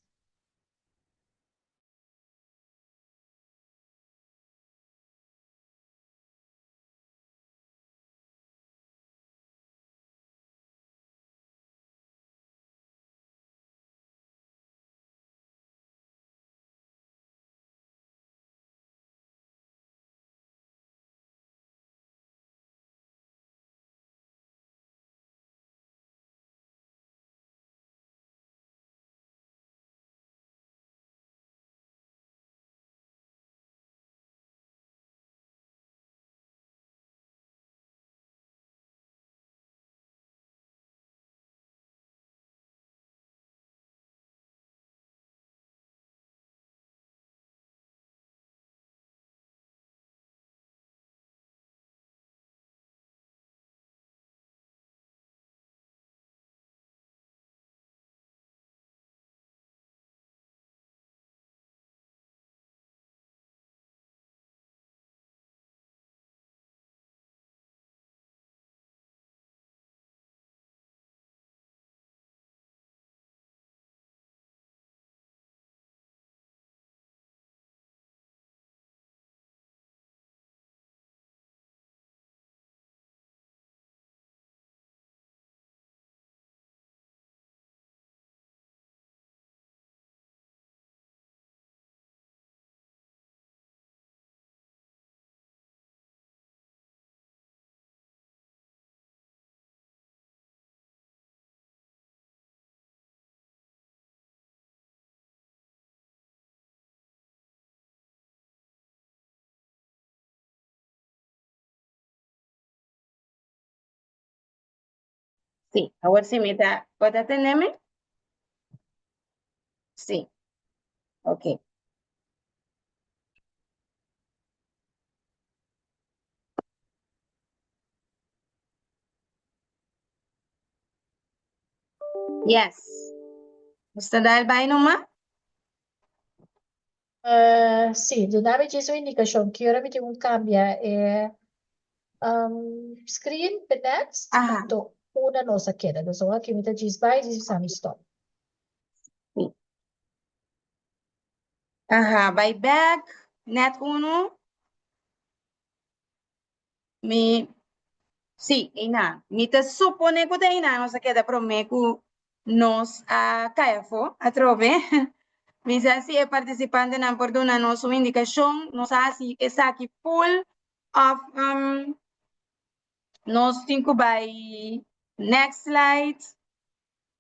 Sí, ahora sí, meta, ¿puede atenderme? Sí, ok. Yes. ¿Usted da el baile nomás? Sì, donava-te sua indicação que ora me tem cambia screen the next Ajá, anto una nossa queda. Dus aqui me diz by this time stop. sí. Ajá, by back, net uno, mi, sí, ina. Mi te supone que te ina, no se queda pro me que nos a caefo, a trove. Mi se si è participante na por una no su indicación, nos hace esa aquí full of nos cinco by next slide.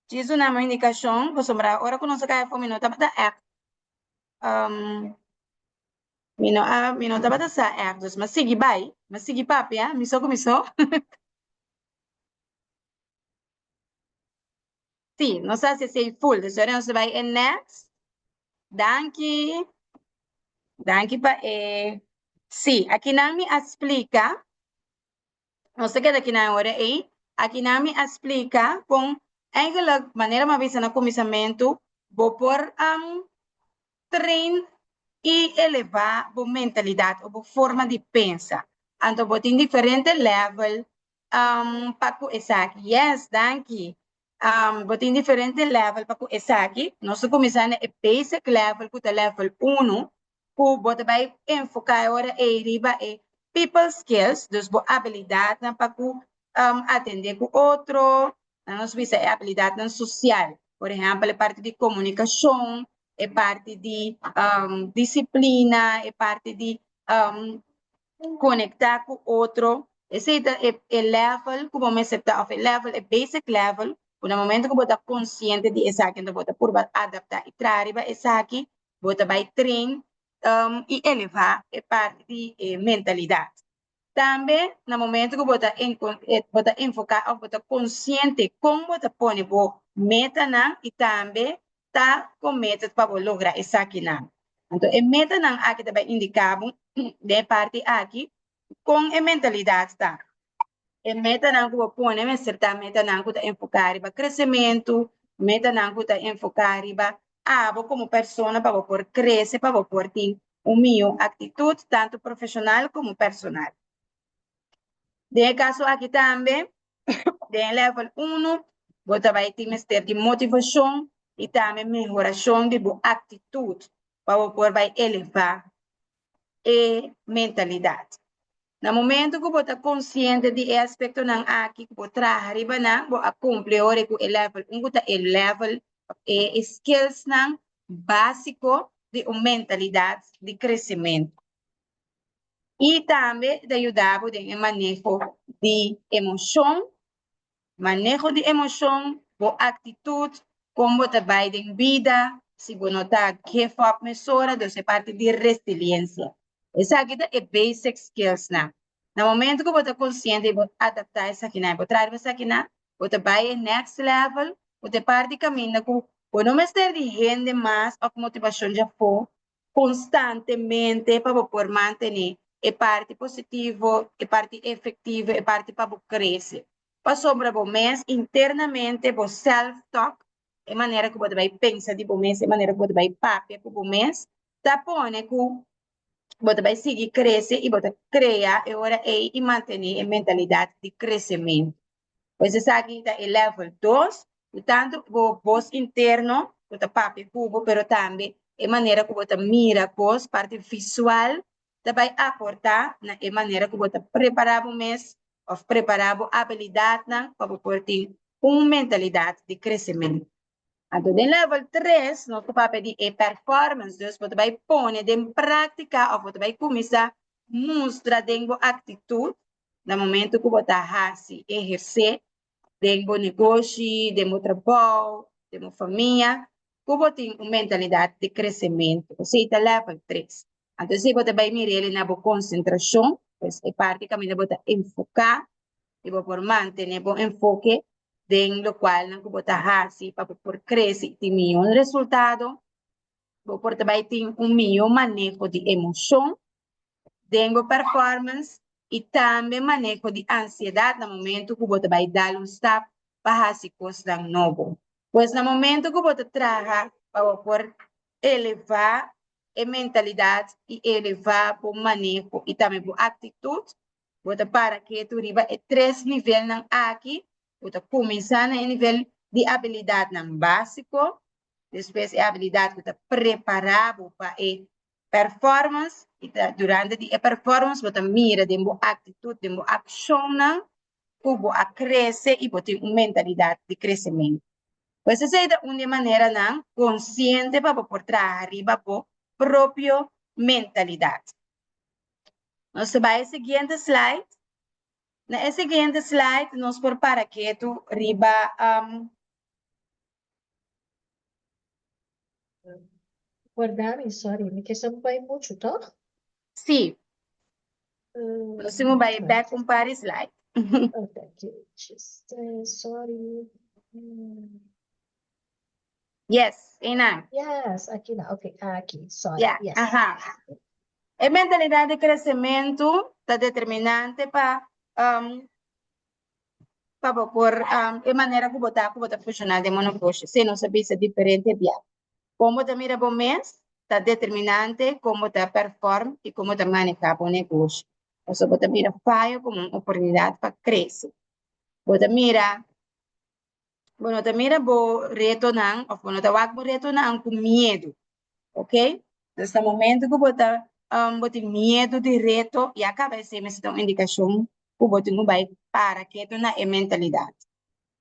Diz uma indicação, vou sombrar, ora que não se caefo, mi no tabata act. Mi no tabata sa act, dus masigi bay, masigi papi, ah, miso ko miso. Sim, não sei se é full, dus ora nos vai en next. Danke. Danke pa sim, aqui não me explica, não sei que daqui na hora aí, aqui não me explica com eigenlijk maneira uma vez no começamento, vou por trein e elevar a mentalidade, a forma de pensar. Então, vou ter diferente level para o ESAC. Yes, danke. Vou ter diferente level para o ESAC. Nós começamos a basic level, que é level 1, que você vai enfocar agora em riba e people skills, dus a habilidade para atender com outro, nós vamos a habilidade social. Por exemplo, a parte de comunicação, é parte de disciplina, é parte de conectar com outro. Esse é level, como me acepta, é level, é basic level, no momento que você está consciente de isso aqui, então você por adaptar e trazer isso aqui, você vai treinar e elevar a parte de mentalidade. Também, no momento que você está enfocado, você está consciente como você põe a meta e também está com meta para lograr isso aqui. Então, a meta aqui também indica de parte aqui com a mentalidade. Tá? A meta que você põe, é certa meta que você enfocar para crescimento, meta que você enfocar para como pessoa, para você crescer, para você ter minha actitud, tanto profissional como personal. De caso aqui também, de level 1, você vai ter de motivação e também melhoração de boa atitude, para você vai elevar a mentalidade. No momento que você está consciente de aspecto não aqui que você trabalha arriba não, você cumpre ora com o level 1, você é level skills não básico de uma mentalidade de crescimento. E também te ajudava em manejo de emoção, boa atitude, como você vai em vida, se você não está que foco mesura, você parte de resiliência. Essa aqui é basic skills, né? No momento que você está consciente de adaptar isso aqui, você traz isso aqui, você vai ao next level, você parte caminho com não mais ter de rende mais a motivação já for constantemente para poder manter a parte positiva, a parte efetiva, a parte para crescer. Para sobre o mês, internamente, o self-talk, a maneira que você vai pensar de o mês, a maneira que você vai papar com o mês, tá pone que você vai seguir crescer e você criar agora e manter a mentalidade de crescimento. Pois essa aqui é level 2, portanto, o voz interno, você papar cubo, mas também a maneira que você mira a parte visual, vai aportar na maneira que você preparar o mês, ou preparar a habilidade para poder ter uma mentalidade de crescimento. Então, em level 3, nosso papel de performance, você vai pôr em prática, ou você vai começar a mostrar a atitude, no momento que você faz exercer, de negócio, de trabalho, de família, que você tem uma mentalidade de crescimento. Você está level 3. Então, se você vai mirar ele na concentração, pues, é praticamente você enfocar, e você manter o enfoque, em lo qual não você faz para poder crescer e ter um resultado, você vai ter melhor manejo de emoção, de performance e também manejo de ansiedade no momento que você vai dar step para fazer coisas novas. Pois no momento que você trabalha para poder elevar a mentalidade e elevar o manejo e também a atitude, você para que tu riba 3 níveis aqui, você começa no nível de habilidade básico, depois a habilidade que está preparado para a performance, e durante a performance você mira de uma atitude, de uma ação, como a crescer e você tem uma mentalidade de crescimento. Pues essa é uma maneira consciente para poder trabalhar arriba a própria mentalidade. Nós vamos ao seguinte slide. Na seguinte slide, nós por para que tu riba Guardar, sorry, me questão vai muito, tá? sim. Nós vamos back um par slide. Okay, just sorry. Yes, Ina. Yes, aqui não, ok, aqui, sorry, Yeah. yes. Ajá. A mentalidade de crescimento está determinante para por a maneira que você funcionar de monogócio. Se não sabe se diferente, bien. Como te mira bom mês, está determinante como te performa e como te maneja o negócio. Você você mira falho como uma oportunidade para crescer. Você mira, bueno, te mira bo reto não, ou bueno, te wak bo reto não com medo, ok? Nesse momento que você medo de reto e acaba de ser uma indicação que você não vai para que tu na mentalidade.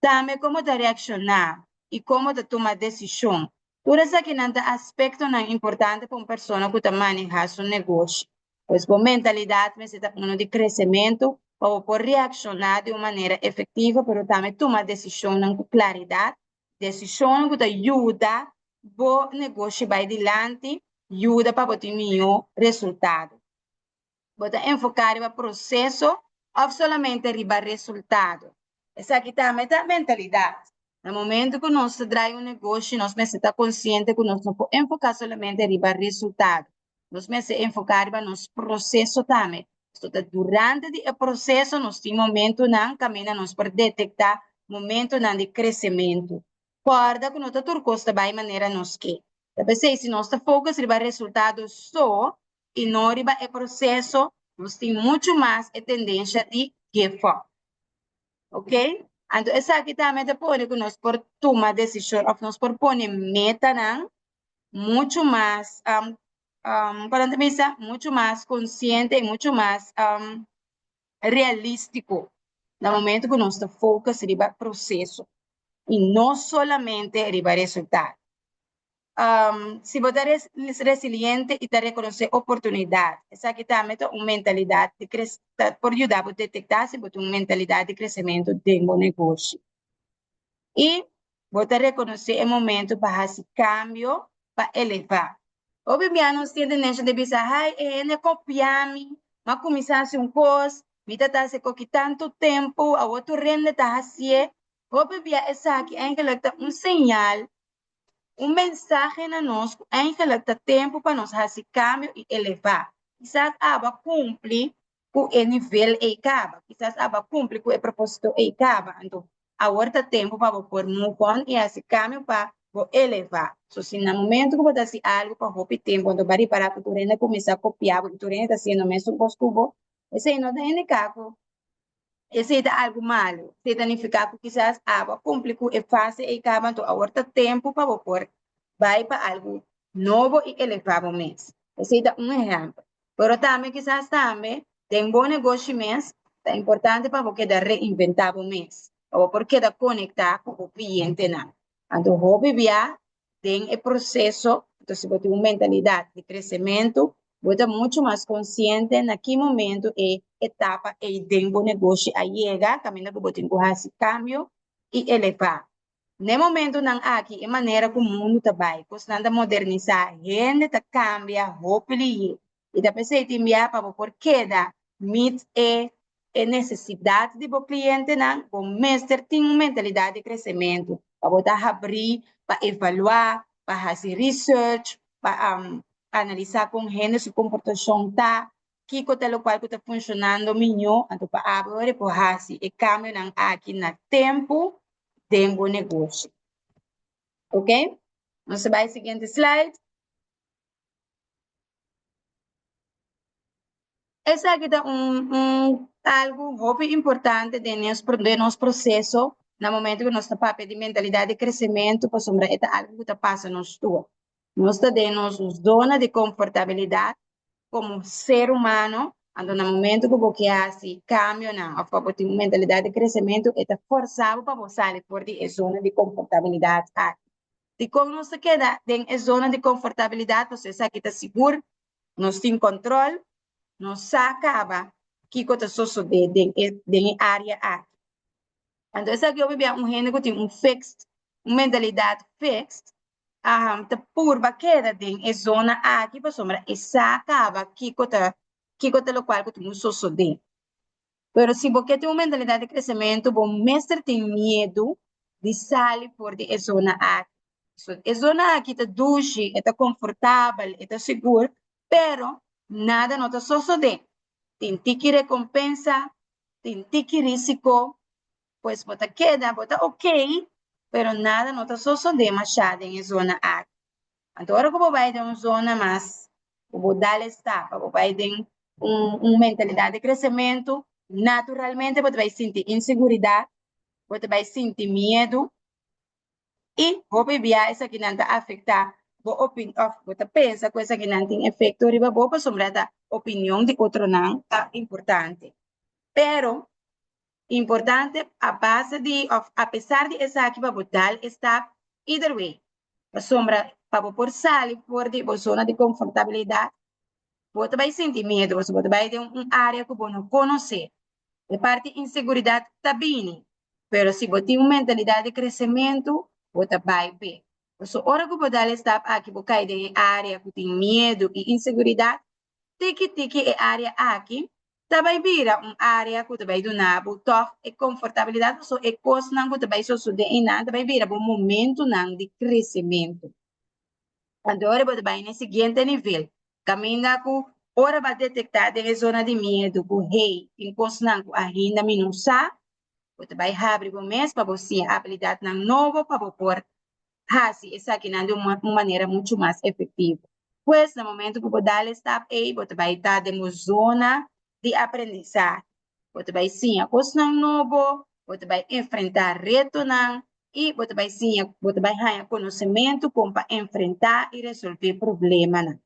Também como te reaccionar e como te tomar decisão. Tudo isso aqui é aspecto importante para uma pessoa que maneja seu negócio. Pois a mentalidade necessita de crescimento para poder reaccionar de uma maneira efetiva, mas também tomar decisão com claridade, decisão que te ajuda o negócio vai adiante, ajuda para ter melhor resultado. Você enfocar no processo ou somente no resultado. Essa aqui também é a mentalidade. No momento que nós trabalhamos um negócio, nós precisamos estar conscientes que nós não podemos enfocar somente no resultado. Nós precisamos enfocar no nosso processo também. Durante o processo, nós temos momento na caminho, nós podemos detectar momento de crescimento. Guarda que nós estamos de maneira nos que. Se nós focamos no resultado só, y no arriba el proceso, nos tiene mucho más tendencia de give up. ¿Ok? Entonces, aquí también te pone que nos por toma decisión, o nos propone meta, ¿no? Mucho más, para mucho más consciente y mucho más realístico. No momento que nos focus en el proceso y no solamente en el resultado. Si vos eres resiliente y te reconoce oportunidad, esa aquí también es una mentalidad de crecimiento, por ayudar a detectar si vos una mentalidad de crecimiento de un negocio. Y vos te reconocer el momento para hacer cambio, para elevar. Obviamente, nos tiene tendencia de pensar, ay, no copiar-me, mas começar a fazer coisa, me tá se tanto tempo, a outro rende tá assim. Obviamente, essa aqui é um sinal, mensaje na nós, é que tempo para nós fazer cambio e elevar. Quizás aba cumpre com o nível e acaba, quizás aba cumpre com o propósito e acaba. Então, agora tempo para pôr move on e esse cambio para elevar. So, se no momento que você faz algo para o tempo, quando vai parar para tu começar a copiar, porque tu está fazendo o mesmo que esse não tem indicar esse é algo malo. Se significa que quizás aba cumpre com a fase e acaba, então agora tempo para pôr vai para algo novo e elevado mesmo. Esse é um exemplo. Mas também, quizás também, tem bom negócio mesmo, é importante para você reinventar mesmo, ou porque da conectar com o cliente. Então, hobby via tem o processo, então, se você tem uma mentalidade de crescimento, você é muito mais consciente naquele momento e etapa e tem bom negócio a chegar, caminho que você tem que fazer cambio e elevar. No momento nang aqui, a maneira como o mundo trabalha, pois nada modernizar, gente tá cambia, hopefully, e da pessoa te enviar para por queda, meet a necessidade de o cliente não, o mestre tem uma mentalidade de crescimento, para botar abrir, para evaluar, para fazer research, para analisar com gente sua comportação tá, que coisa lo qual está funcionando melhor, então para abrir, para fazer e cambio nang aqui na tempo de um negócio. Ok? Vamos para o seguinte slide. Essa aqui é algo muito importante de nosso processo no momento que nós estamos de mentalidade de crescimento, para sombra é algo que está passando nos tua. Nós temos zona de confortabilidade como ser humano, então no momento que você faz cambio, a favor de mentalidade de crescimento, é forçado para você sair por de zona de confortabilidade. E como não se queda em zona de confortabilidade, você sabe que está seguro, não tem controle, não se acaba que está sucedendo de área A. Então, essa aqui eu vi gente que tem fixed, uma mentalidade fixed, tá purba queda em zona A, que por sombra, e se acaba que está lo qual que tem sucedendo. Mas se você tem uma mentalidade de crescimento, o mestre tem medo de sair por de zona A. So, a zona aqui está dulce, está confortável, está seguro, pero nada não está sucedendo. Tem tique recompensa, tem tique risco, pues bota queda, bota ok, pero nada não está sucedendo machado em zona A. Então, agora como vai ter uma zona mais, vou dar etapa, vai ter mentalidade de crescimento, naturalmente você vai sentir insegurança, você vai sentir medo, e você vai essa que não está afetar você pensa que essa que não tem efeito riba boa sobre a opinião de outro não é importante. Pero importante a base de apesar de essa que vai botar está either way. A sombra para por sair por de zona de confortabilidade, você vai sentir medo, você vai ter uma área que você não conhece. De parte insegurança está bem, mas se você tem uma mentalidade de crescimento, você vai ver. So, hora que você está aqui, você cai em área que tem medo e insegurança, tiki é área aqui, também vira uma área que você vai donar, tof e confortabilidade, so é coisa não que você vai suceder em nada, vai virar um momento não de crescimento. Agora você vai no seguinte nível, caminha com ora vai detectar em zona de medo, com rei, em coisa não ainda minusa, você vai abrir o mês para você a habilidade não nova para pôr, assim, essa aqui não de uma maneira muito mais efetiva. Pues, no momento que você dá step A, você vai estar dentro zona de aprendizagem. Você vai sim a coisa novo, você vai enfrentar reto e você vai sim, você vai ganhar conhecimento como para enfrentar e resolver problemas.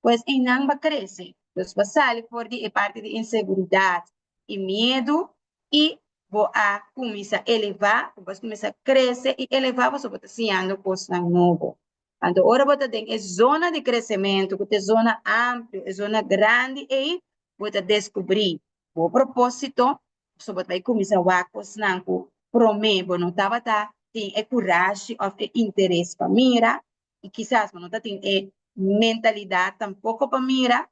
Pues em não vai crescer. Então, você por de parte de inseguridade e medo e vou a começar a elevar, você começar a crescer e elevar, você vai estar coisas novas. Então, agora você tem a zona de crescimento, que é zona ampla, é zona grande, e você descobrir o propósito, você vai começar a coisas que promete, não estava tem a coragem, ou interesse para mirar, e quizás não tem mentalidade tampouco para mira,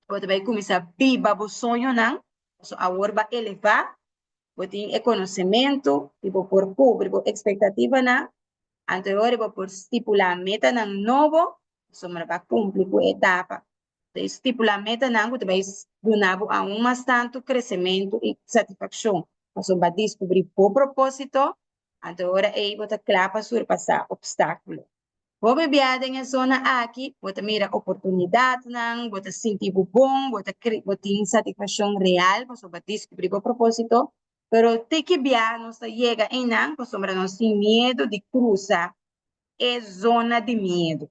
você vai começar a viver o sonho, não? Agora vai elevar, você tem conhecimento, tipo, por cobrir a expectativa, não? Anterior, vai por estipular meta, não, novo, você vai cumprir a etapa. Estipular meta, não, você vai donar a mais tanto crescimento e satisfação. Você vai descobrir o propósito, anterior, aí você clama para surpassar obstáculos. Vou beber em zona aqui, você mira oportunidade, você sentir bom, você tem satisfação real, você vai descobrir o propósito, pero tem que viajar, não chega em não, você não tem medo de cruzar, é zona de medo.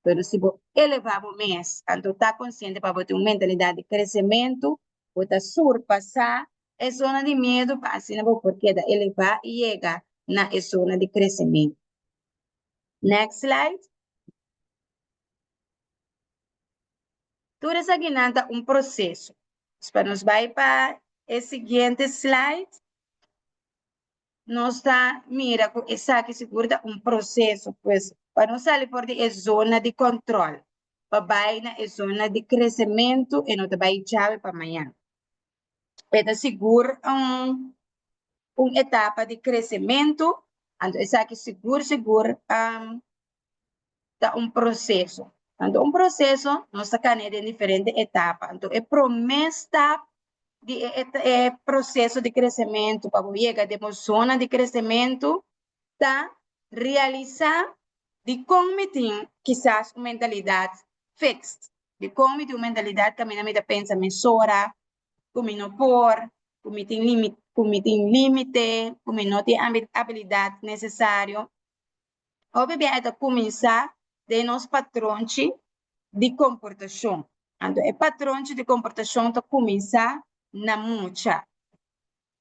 Pero se você elevar o mês, então está consciente para você ter uma mentalidade de crescimento, você surpassar a zona de medo, para assim não porque elevar e chegar na zona de crescimento. Next slide. Tudo isso aqui é um processo. Para nos vai para o seguinte slide. Nós está, mira, isso aqui segura um processo, pois, para não sair por de zona de controle. Para vai na zona de crescimento e não vai chave para amanhã. Para segura uma etapa de crescimento, então isso aqui segura um processo. Então, um processo, nós está em diferentes etapas. Então, é promessa de processo de crescimento, para chegar de zona de crescimento, tá? Realizar de como tem, quizás, uma mentalidade fixa, de como tem uma mentalidade que a minha pensa, mesura, como não por, como tem limite, como não tem habilidade necessária. Obviamente, começar de nos padrões de comportação. Então, o padrão de comportação começa na mucha.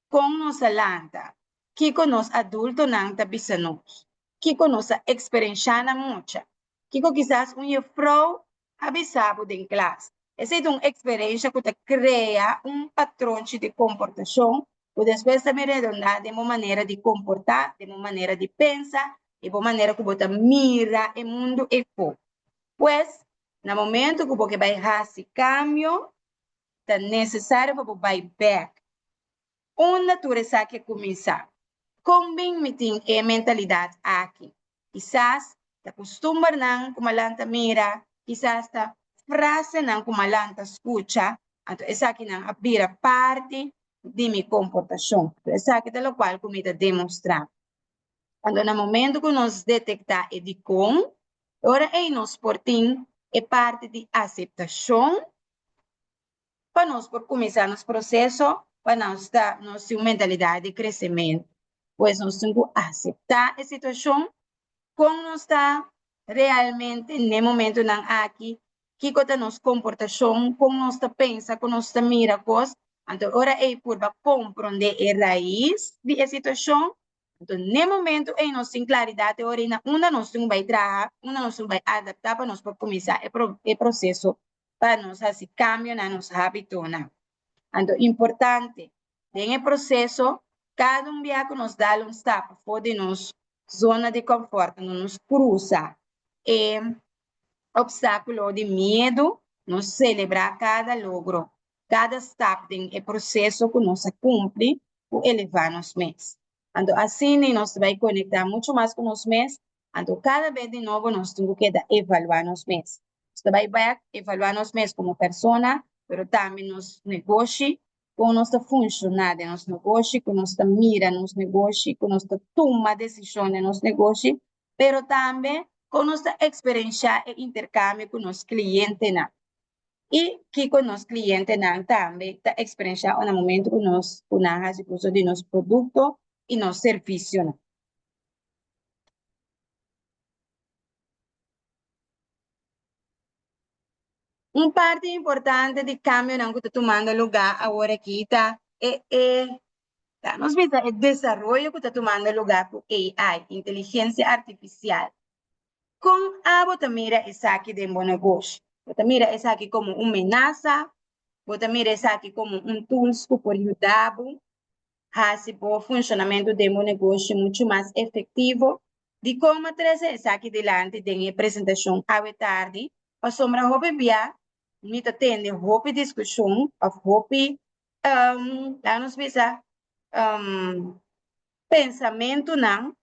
Com nossa lanta, que com nós adultos não está bisanos, que com nossa experiência na mucha, que com quizás frau avisado em classe. Essa é uma experiência que cria padrão de comportação, que depois também redondar de uma maneira de comportar, de uma maneira de pensar, de uma maneira que você mira o mundo e pouco. Pues, no momento que você vai fazer cambio, é necessário para você back. Uma natureza que começar. Como meeting é mentalidade aqui. Quizás, te acostumbra não como lanta mira, quizás, ta frase não como lanta escucha, então, essa aqui não vira parte de minha comportação. Essa aqui é o qual comida demonstrar. Quando no momento que nós detectar e de com, agora é nós portim é parte de aceitação para nós por começar nosso processo, para nós dar nossa mentalidade de crescimento. Pois nós temos que aceitar a situação como nós está realmente no momento não aqui, que está nossa comportação, como nós está pensa, como nós está mira coisas. Então, agora é por compreender a raiz da situação. Então, no momento, nós temos claridade, agora, uma nós temos que trabalhar, uma nós temos que adaptar para nós começar o processo, para nós fazer cambio na nossa hábito. Então, importante, em processo, cada dia que nos dá step, pode nos zona de conforto, não nos cruza obstáculo de medo, nos celebrar cada logro, cada step do processo que nos cumpre, o elevar nos mês. Então, assim, nós vai conectar muito mais com os mês. Então, cada vez de novo, nós temos que evaluar nos mês. Você vai evaluar nos mês como pessoa, mas também nos negócios, como nós está funcionando nos negócios, como nós está mira nos negócios, como nós está toma decisões nos negócios, mas também com nossa experiência e intercâmbio com os clientes, né? E que com os clientes não também a experiência no momento que nós conhecemos o uso de nosso produto e nosso serviço, né? Parte importante de cambio que está tomando lugar agora aqui nos visa o desenvolvimento que está tomando lugar por AI, inteligência artificial. Com a você mira essa aqui de um negócio. Você mira essa aqui como uma ameaça, você mira essa aqui como tools que pode ajudar a o funcionamento de um negócio muito mais efetivo. De como trazer essa aqui delante de apresentação à tarde, a sombra hobby via, nita tende hobby discussão, of hobby, nos visa pensamento não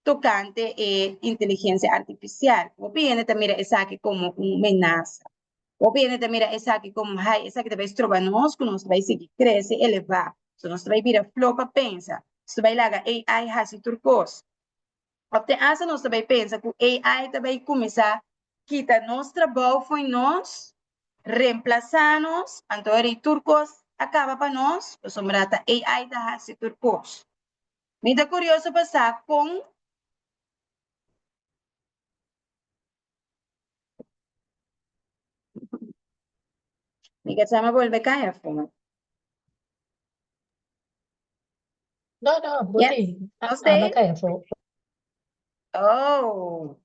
tocante e inteligência artificial. O viene también essa aqui como uma ameaça. O viene también essa aqui como, ai, essa aqui vai estrovar nós, que nós vai seguir crescer, elevar. So nós vai virar flopa, pensa. Isso vai lá, AI hasi turcos. Até essa nós vai pensar que AI vai começar a quitar nosso trabalho, foi nós, reemplazar-nos, então aí turcos acaba para nós, o sombrata AI da hasi turcos. Me dá curioso passar com Mika sama vuelve kaya fuma. No, no, Yes. buti. No stay? Kaya po. Oh.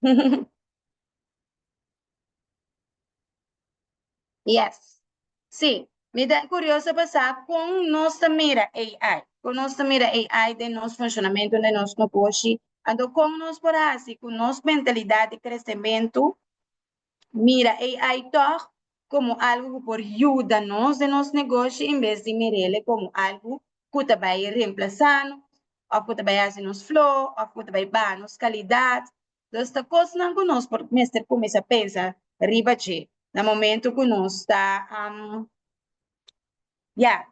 Yes. Sí. Me da curioso passar com nossa mira AI. Com nossa mira AI de nosso funcionamento de nosso negócio. Ando com nós por assim, com nossa mentalidade de crescimento, mira AI toch como algo que por ajuda-nos de nosso negócio, em vez de mirar ele como algo que vai reemplazar, ou que vai fazer nos flow, ou que vai dar nos qualidade. Então, esta coisa não que nós, por mestre, começa a pensar, riba de, no momento que nós está,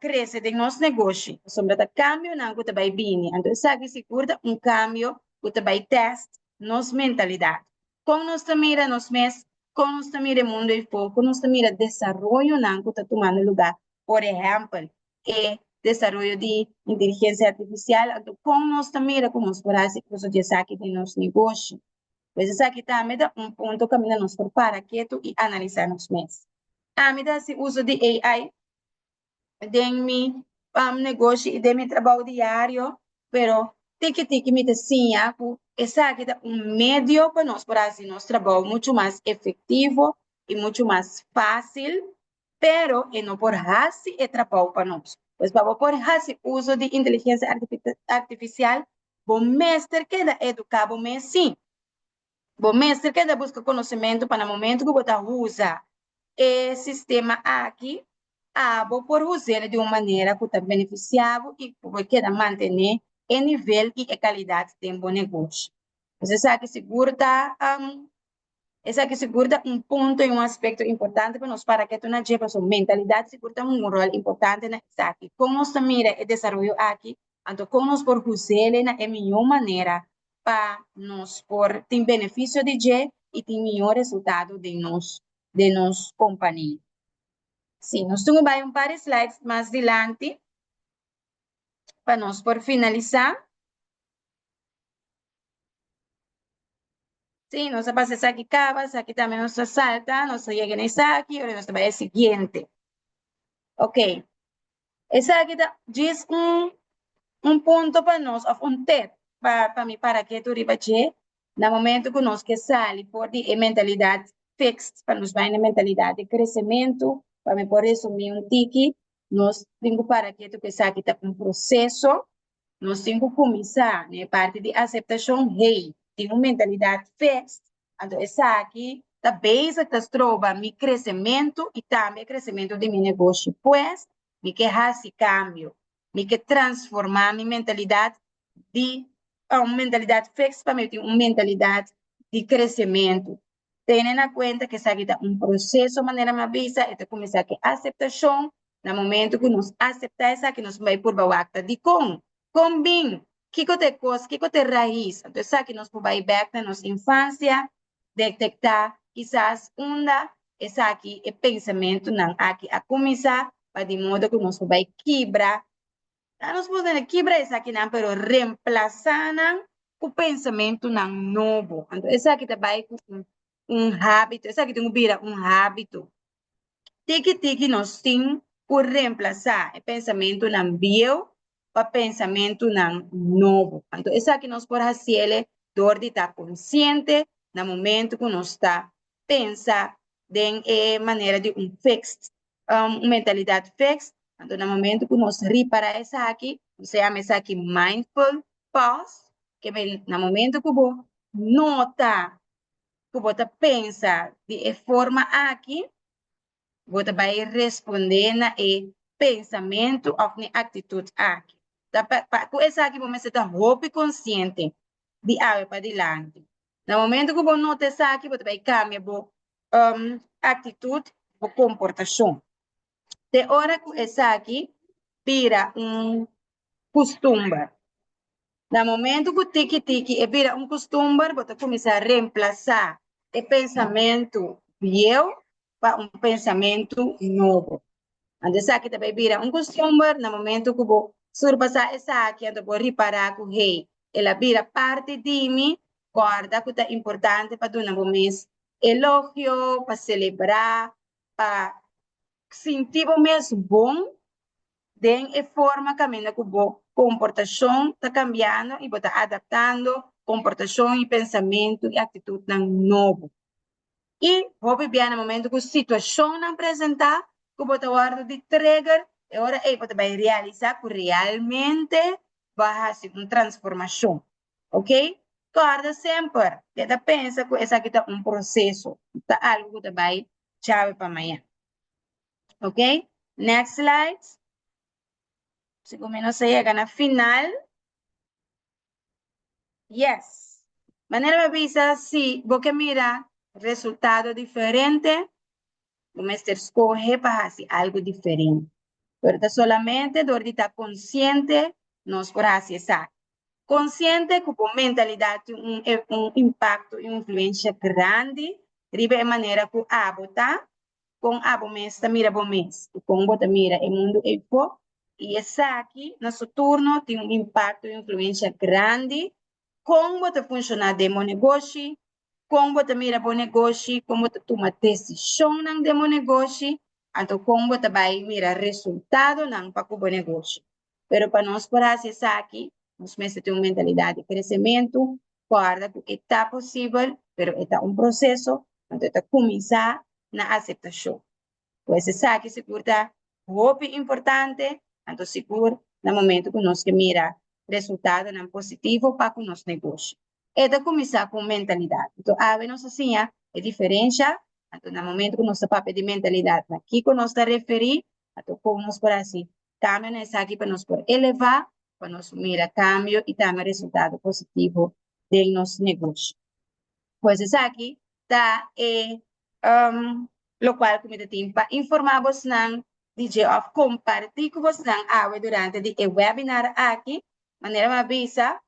cresce de nosso negócio, sombra da cambio, não que vai vir. Então, sabe, segura cambio, que vai teste, nossa mentalidade. Com nossa mira, nos mês, com nossa mira mundo e foco, com nossa mira desenvolvimento, não que está tomando lugar. Por exemplo, desenvolvimento de inteligência artificial, então, com nossa mira, como nós podemos fazer isso aqui de nosso negócio. Pois isso aqui também dá ponto que nos prepara quieto e analisar nos mês. A me dá esse uso de AI de mi negócio e de mi trabalho diário, pero tiki me desenha essa aqui é meio para nós fazer nosso trabalho muito mais efetivo e muito mais fácil, pero e não por fazer é trabalho para nós. Pois para por fazer uso de inteligência artificial, o mestre que da educar o mestre sim. O mestre que da busca conhecimento para o momento que você usa o sistema aqui, vou por usar de uma maneira que está beneficiável e que queda manter o nível e a qualidade de um bom negócio. Você sabe que segura ponto e aspecto importante para nós para que tu não lleve sua mentalidade segura rol importante na aqui. Como nós mira o desenvolvimento aqui, então como nós por usar na melhor maneira para nós por ter benefício de je e ter melhor resultado de nós companhia. Sim, nós temos um par de slides mais adiante para nós por finalizar. Sim, nós passamos aqui cabas, aqui também nós salta, nós chegamos aqui, agora nós vamos ao seguinte. Ok. Essa aqui diz ponto para nós, ou tip para mim, para que tu ribache, no momento que nós que sale por de mentalidade fixed, para nos vai na mentalidade de crescimento, para me por resumir tiki, nós temos para que tu que aqui está processo, nós temos que começar, né, parte de aceitação, tem uma mentalidade fixed, então essa aqui da base que trova meu crescimento e também crescimento de meu negócio, pois, me que esse cambio, me que transformar minha mentalidade de uma mentalidade fixa para mim, uma mentalidade de crescimento. Tendo em conta que essa aqui é processo, de maneira mais visa, é começar a aceitação, no momento que nós aceitamos essa, que nós vai por bawacta de com bem, que te coisa, que te raiz. Então, essa que nós vai back na nossa infância, detectar quizás onda essa aqui é pensamento não aqui a começar para de modo que nós vai quebrar. Nós podemos quebrar essa aqui não, pero reemplazar não o pensamento não novo. Então essa aqui também um hábito, essa aqui tem um hábito. Tiki nós temos por reemplazar o pensamento não viejo para pensamento não novo. Então essa aqui nós podemos fazer dor de estar consciente no momento que nós está pensa de maneira de fixed, mentalidade fixed. Então no momento que nós reparar essa aqui, se chama essa aqui mindful pause, que vem no momento que você nota, que você pensa de forma aqui, você vai responder na pensamento ou na atitude aqui. Com essa aqui, você está muito consciente de algo para adiante. No momento que você nota essa aqui, você vai cambiar a atitude ou comportação. De hora que essa aqui vira costume. No momento que o tiki-tiki vira costume, você começa a reemplazar o pensamento viejo para pensamento novo. Ando essa aqui também vira costume, no momento que vou surpassar essa aqui, ando vou reparar que, hey, ela vira parte de mim, guarda que é importante para dar um mês elogio, para celebrar, para sentir o mês bom, de forma caminho que vou comportação está cambiando e vou estar adaptando comportação e pensamento e atitude novo. E vou viver no momento que a situação não apresentar, que vou estar guardando de trigger, e agora você vai realizar que realmente vai fazer uma transformação. Ok? Guarda sempre. Você pensa que esse aqui está processo, está algo que vai chave para amanhã. Ok? Next slide. Se comigo chega na final. Yes. Maneira me avisa se você mira resultado diferente, você escolhe para fazer algo diferente. Pero solamente de estar consciente, nós podemos fazer isso. Consciente que a mentalidade tem impacto e influência grande, de maneira que a botar, com a bomesta mira bomesta, com bota mira o mundo eco, e essa aqui, nosso turno, tem impacto e influência grande, com bota funcionar de negócio, com bota mira bom negócio, com bota toma decisão ng demo negócio, então com bota vai mira resultado ng para o negócio. Pero para nós por isso aqui, nós precisamos ter uma mentalidade de crescimento, guarda que está possível, pero está processo, então está começar na aceitação. Pois essa aqui seguro está muito importante, então seguro no momento que nós que mira resultado não positivo para o nosso negócio. É de começar com mentalidade. Então, a ver, nós assim, é diferença, então, no momento que nós estamos de mentalidade, aqui que nós está referir, então, como nós por assim, cambio nessa aqui para nós por elevar, para nós mira cambio e também resultado positivo de nosso negócio. Pois essa aqui está lo qual como timpa informamos ng DJ of compartir com vocês durante o webinar aqui, maneira mavisa,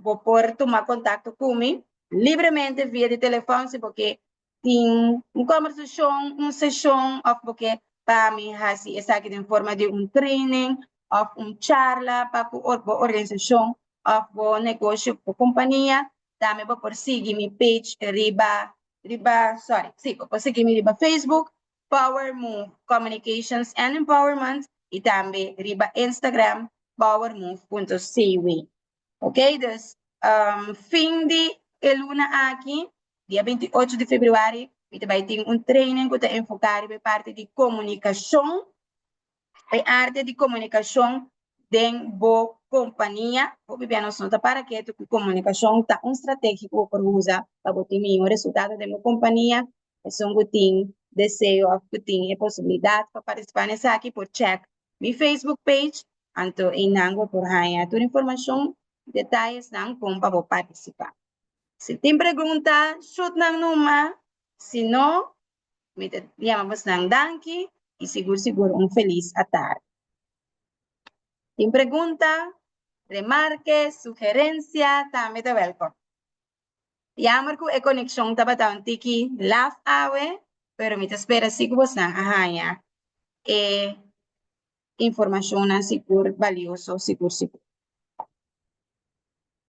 vou por tomar contato comigo livremente via de telefone, se porque tem uma conversação, uma sessão, ou porque para mim, assim, essa aqui em forma de training, ou charla para a organização, ou negócio, para companhia, também vou por seguir minha page, vou seguir riba Facebook, Power Move Communications and Empowerment, e também riba Instagram, powermove.cw. Ok? Dus, fim de luna aqui, dia 28 de fevereiro, vai ter training que está enfocado na parte de comunicação, a arte de comunicação dentro da companhia, o bibiano sonta para que a comunicação está estratégico para usar para ter o resultado da minha companhia, são que tem desejo, que tem a possibilidade para participar nessa aqui por check mi Facebook page, então em nango por haya toda informação, detalhes não como para participar. Se tem pergunta, shoot ng numa, se não, me chamamos ng danki, e seguro feliz tarde. Tem pergunta, remarque, sugerencia, también te welcome. Jammer que a conexão tá batendo tiki laf awe, pero me te espera se que você arranha. E informação seguro valioso, seguro.